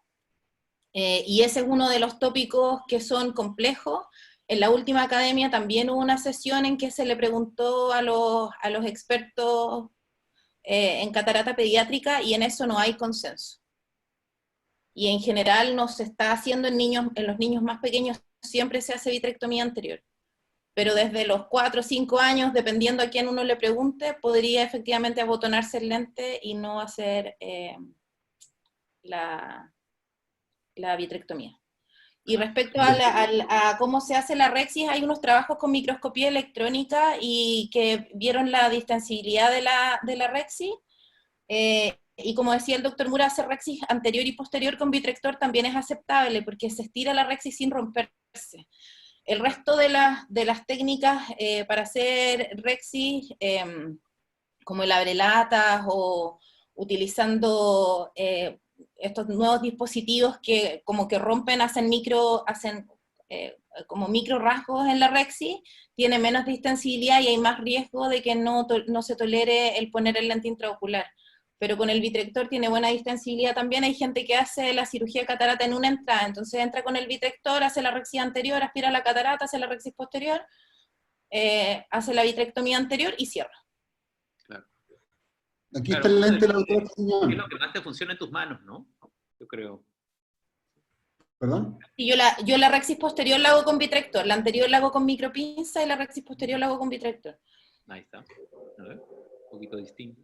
y ese es uno de los tópicos que son complejos. En la última academia también hubo una sesión en que se le preguntó a los expertos en catarata pediátrica, y en eso no hay consenso. Y en general no se está haciendo en los niños más pequeños, siempre se hace vitrectomía anterior. Pero desde los 4 o 5 años, dependiendo a quién uno le pregunte, podría efectivamente abotonarse el lente y no hacer la vitrectomía. Y respecto a cómo se hace la rexis, hay unos trabajos con microscopía electrónica y que vieron la distensibilidad de la rexis, y como decía el doctor Mura, hacer rexis anterior y posterior con vitrector también es aceptable, porque se estira la rexis sin romperse. El resto de las técnicas para hacer rexis, como el abrelatas o utilizando estos nuevos dispositivos que como que rompen, hacen como micro rasgos en la rexis, tiene menos distensibilidad y hay más riesgo de que no se tolere el poner el lente intraocular. Pero con el vitrector tiene buena distensibilidad también. Hay gente que hace la cirugía de catarata en una entrada, entonces entra con el vitrector, hace la rexis anterior, aspira la catarata, hace la rexis posterior, hace la vitrectomía anterior y cierra. Claro. Aquí está el lente de la doctora Castañón. Es lo que más te funciona en tus manos, ¿no? Yo creo. ¿Perdón? Y yo la rexis posterior la hago con vitrector, la anterior la hago con micropinza y la rexis posterior la hago con vitrector. Ahí está. A ver, un poquito distinto.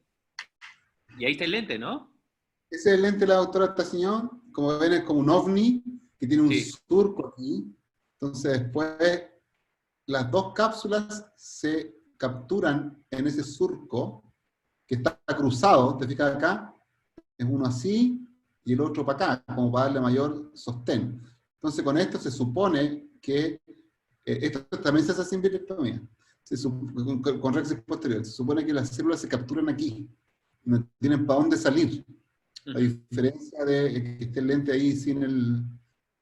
Y ahí está el lente, ¿no? Ese es el lente de la doctora Castañón. Como ven, es como un ovni que tiene un surco aquí. Entonces después las dos cápsulas se capturan en ese surco que está cruzado. ¿Te fijas acá? Es uno así y el otro para acá, como para darle mayor sostén. Entonces con esto se supone que esto también se hace sin vitrectomía, con rexis posterior. Se supone que las células se capturan aquí, no tienen para dónde salir. A diferencia de que esté el lente ahí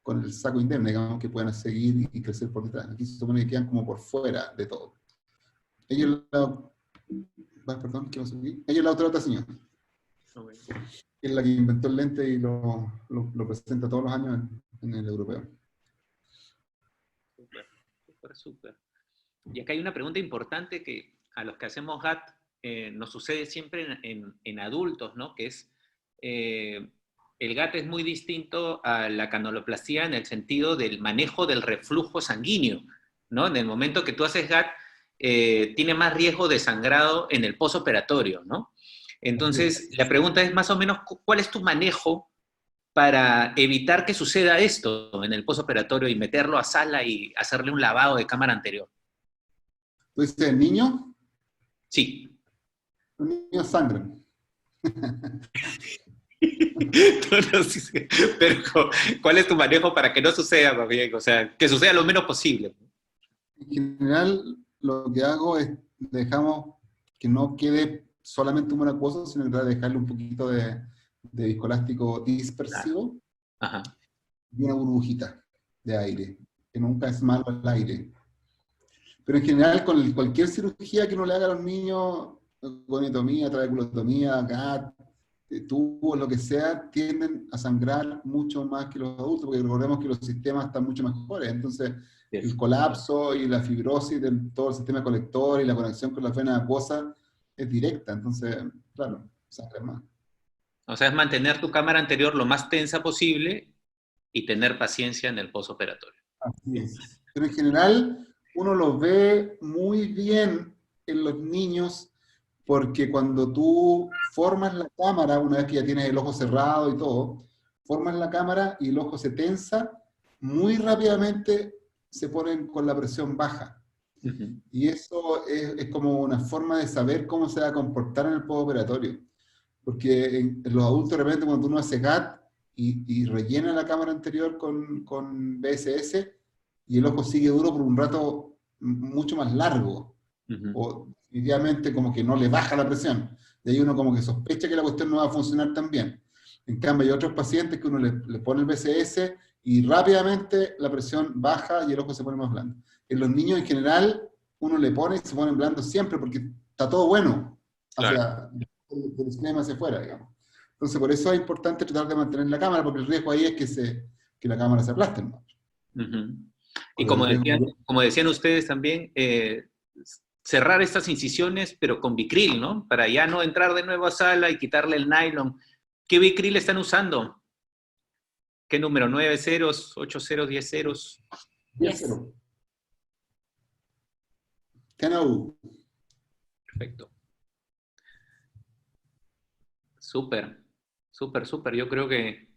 con el saco indemne, digamos, que puedan seguir y crecer por detrás. Aquí se supone que quedan como por fuera de todo. Ella es la doctora Castañón, que es la que inventó el lente y lo presenta todos los años en el europeo. Súper. Y acá hay una pregunta importante que a los que hacemos GAT nos sucede siempre en adultos, ¿no? Que es, el GAT es muy distinto a la canaloplastia en el sentido del manejo del reflujo sanguíneo, ¿no? En el momento que tú haces GAT, tiene más riesgo de sangrado en el posoperatorio, ¿no? Entonces, la pregunta es más o menos, ¿cuál es tu manejo para evitar que suceda esto en el posoperatorio y meterlo a sala y hacerle un lavado de cámara anterior? ¿Tú dices niño? Sí. Los niños sangran. Pero, ¿cuál es tu manejo para que no suceda, más bien? O sea, que suceda lo menos posible. En general, lo que hago es, dejamos que no quede solamente un acuoso, sino que dejarle un poquito de viscoelástico dispersivo. Ajá. Y una burbujita de aire, que nunca es malo el aire. Pero en general, con cualquier cirugía que uno le haga a los niños, goniotomía, trabeculotomía, GAT, tubos, lo que sea, tienden a sangrar mucho más que los adultos, porque recordemos que los sistemas están mucho mejores. Entonces, el colapso y la fibrosis de todo el sistema colector y la conexión con la vena acuosa es directa. Entonces, claro, sangra más. O sea, es mantener tu cámara anterior lo más tensa posible y tener paciencia en el posoperatorio. Así es. Pero en general, uno lo ve muy bien en los niños, porque cuando tú formas la cámara, una vez que ya tienes el ojo cerrado y todo, formas la cámara y el ojo se tensa, muy rápidamente se ponen con la presión baja. Y eso es como una forma de saber cómo se va a comportar en el postoperatorio. Porque en los adultos, de repente, cuando uno hace GAT y rellena la cámara anterior con BSS, y el ojo sigue duro por un rato mucho más largo, o definitivamente como que no le baja la presión. De ahí uno como que sospecha que la cuestión no va a funcionar tan bien. En cambio, hay otros pacientes que uno le pone el BSS y rápidamente la presión baja y el ojo se pone más blando. En los niños en general, uno le pone y se ponen blandos siempre porque está todo bueno. Claro. O sea, del esquema hacia afuera, digamos. Entonces, por eso es importante tratar de mantener la cámara, porque el riesgo ahí es que la cámara se aplaste, ¿no? Y como decían ustedes también, cerrar estas incisiones, pero con Vicryl, ¿no? Para ya no entrar de nuevo a sala y quitarle el nylon. ¿Qué Vicryl están usando? ¿Qué número? ¿9 ceros, 8 ceros, 10 ceros? 10 ceros. Kenau. Perfecto. Súper, súper, súper. Yo creo que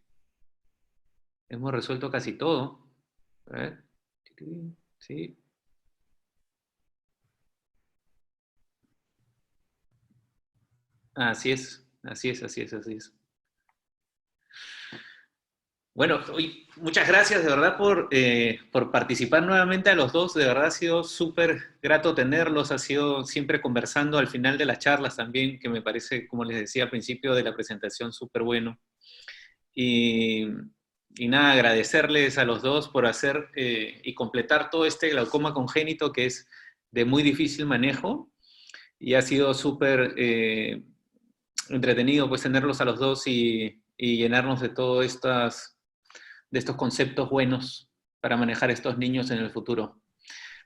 hemos resuelto casi todo. A ver. Sí. Así es, así es, así es, así es. Bueno, muchas gracias de verdad por participar nuevamente a los dos. De verdad ha sido súper grato tenerlos. Ha sido siempre conversando al final de las charlas también, que me parece, como les decía al principio de la presentación, súper bueno. Y nada, agradecerles a los dos por hacer y completar todo este glaucoma congénito que es de muy difícil manejo. Y ha sido súper entretenido pues tenerlos a los dos y llenarnos de todos estos conceptos buenos para manejar a estos niños en el futuro.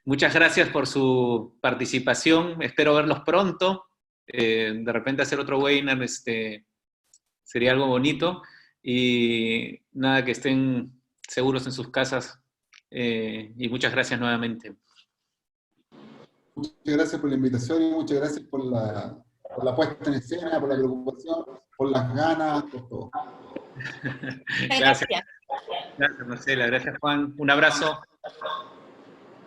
Muchas gracias por su participación, espero verlos pronto, de repente hacer otro webinar sería algo bonito, y nada, que estén seguros en sus casas, y muchas gracias nuevamente. Muchas gracias por la invitación y muchas gracias por la puesta en escena, por la preocupación, por las ganas, por todo. Gracias. Gracias, Marcela. Gracias, Juan. Un abrazo.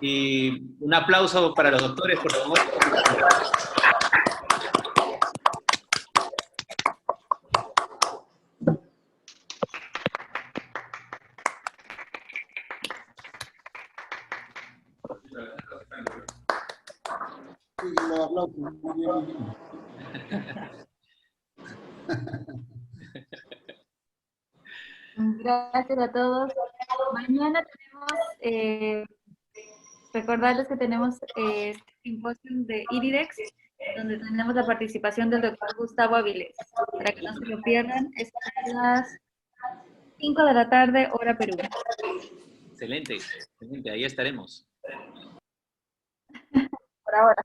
Y un aplauso para los doctores, por favor. Sí, los aplausos. Muy bien, muy bien. Gracias a todos. Mañana tenemos, recordarles que tenemos este simposium de IRIDEX, donde tenemos la participación del doctor Gustavo Avilés. Para que no se lo pierdan, es a las 5 de la tarde, hora Perú. Excelente, excelente, ahí estaremos. Por ahora.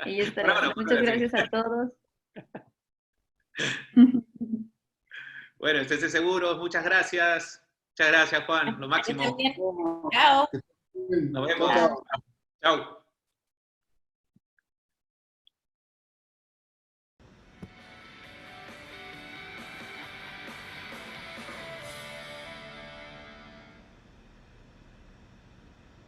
Ahí estaremos. Muchas gracias a todos. Bueno, esténse seguros, muchas gracias. Muchas gracias, Juan, lo máximo. Chao. Nos vemos. Chao.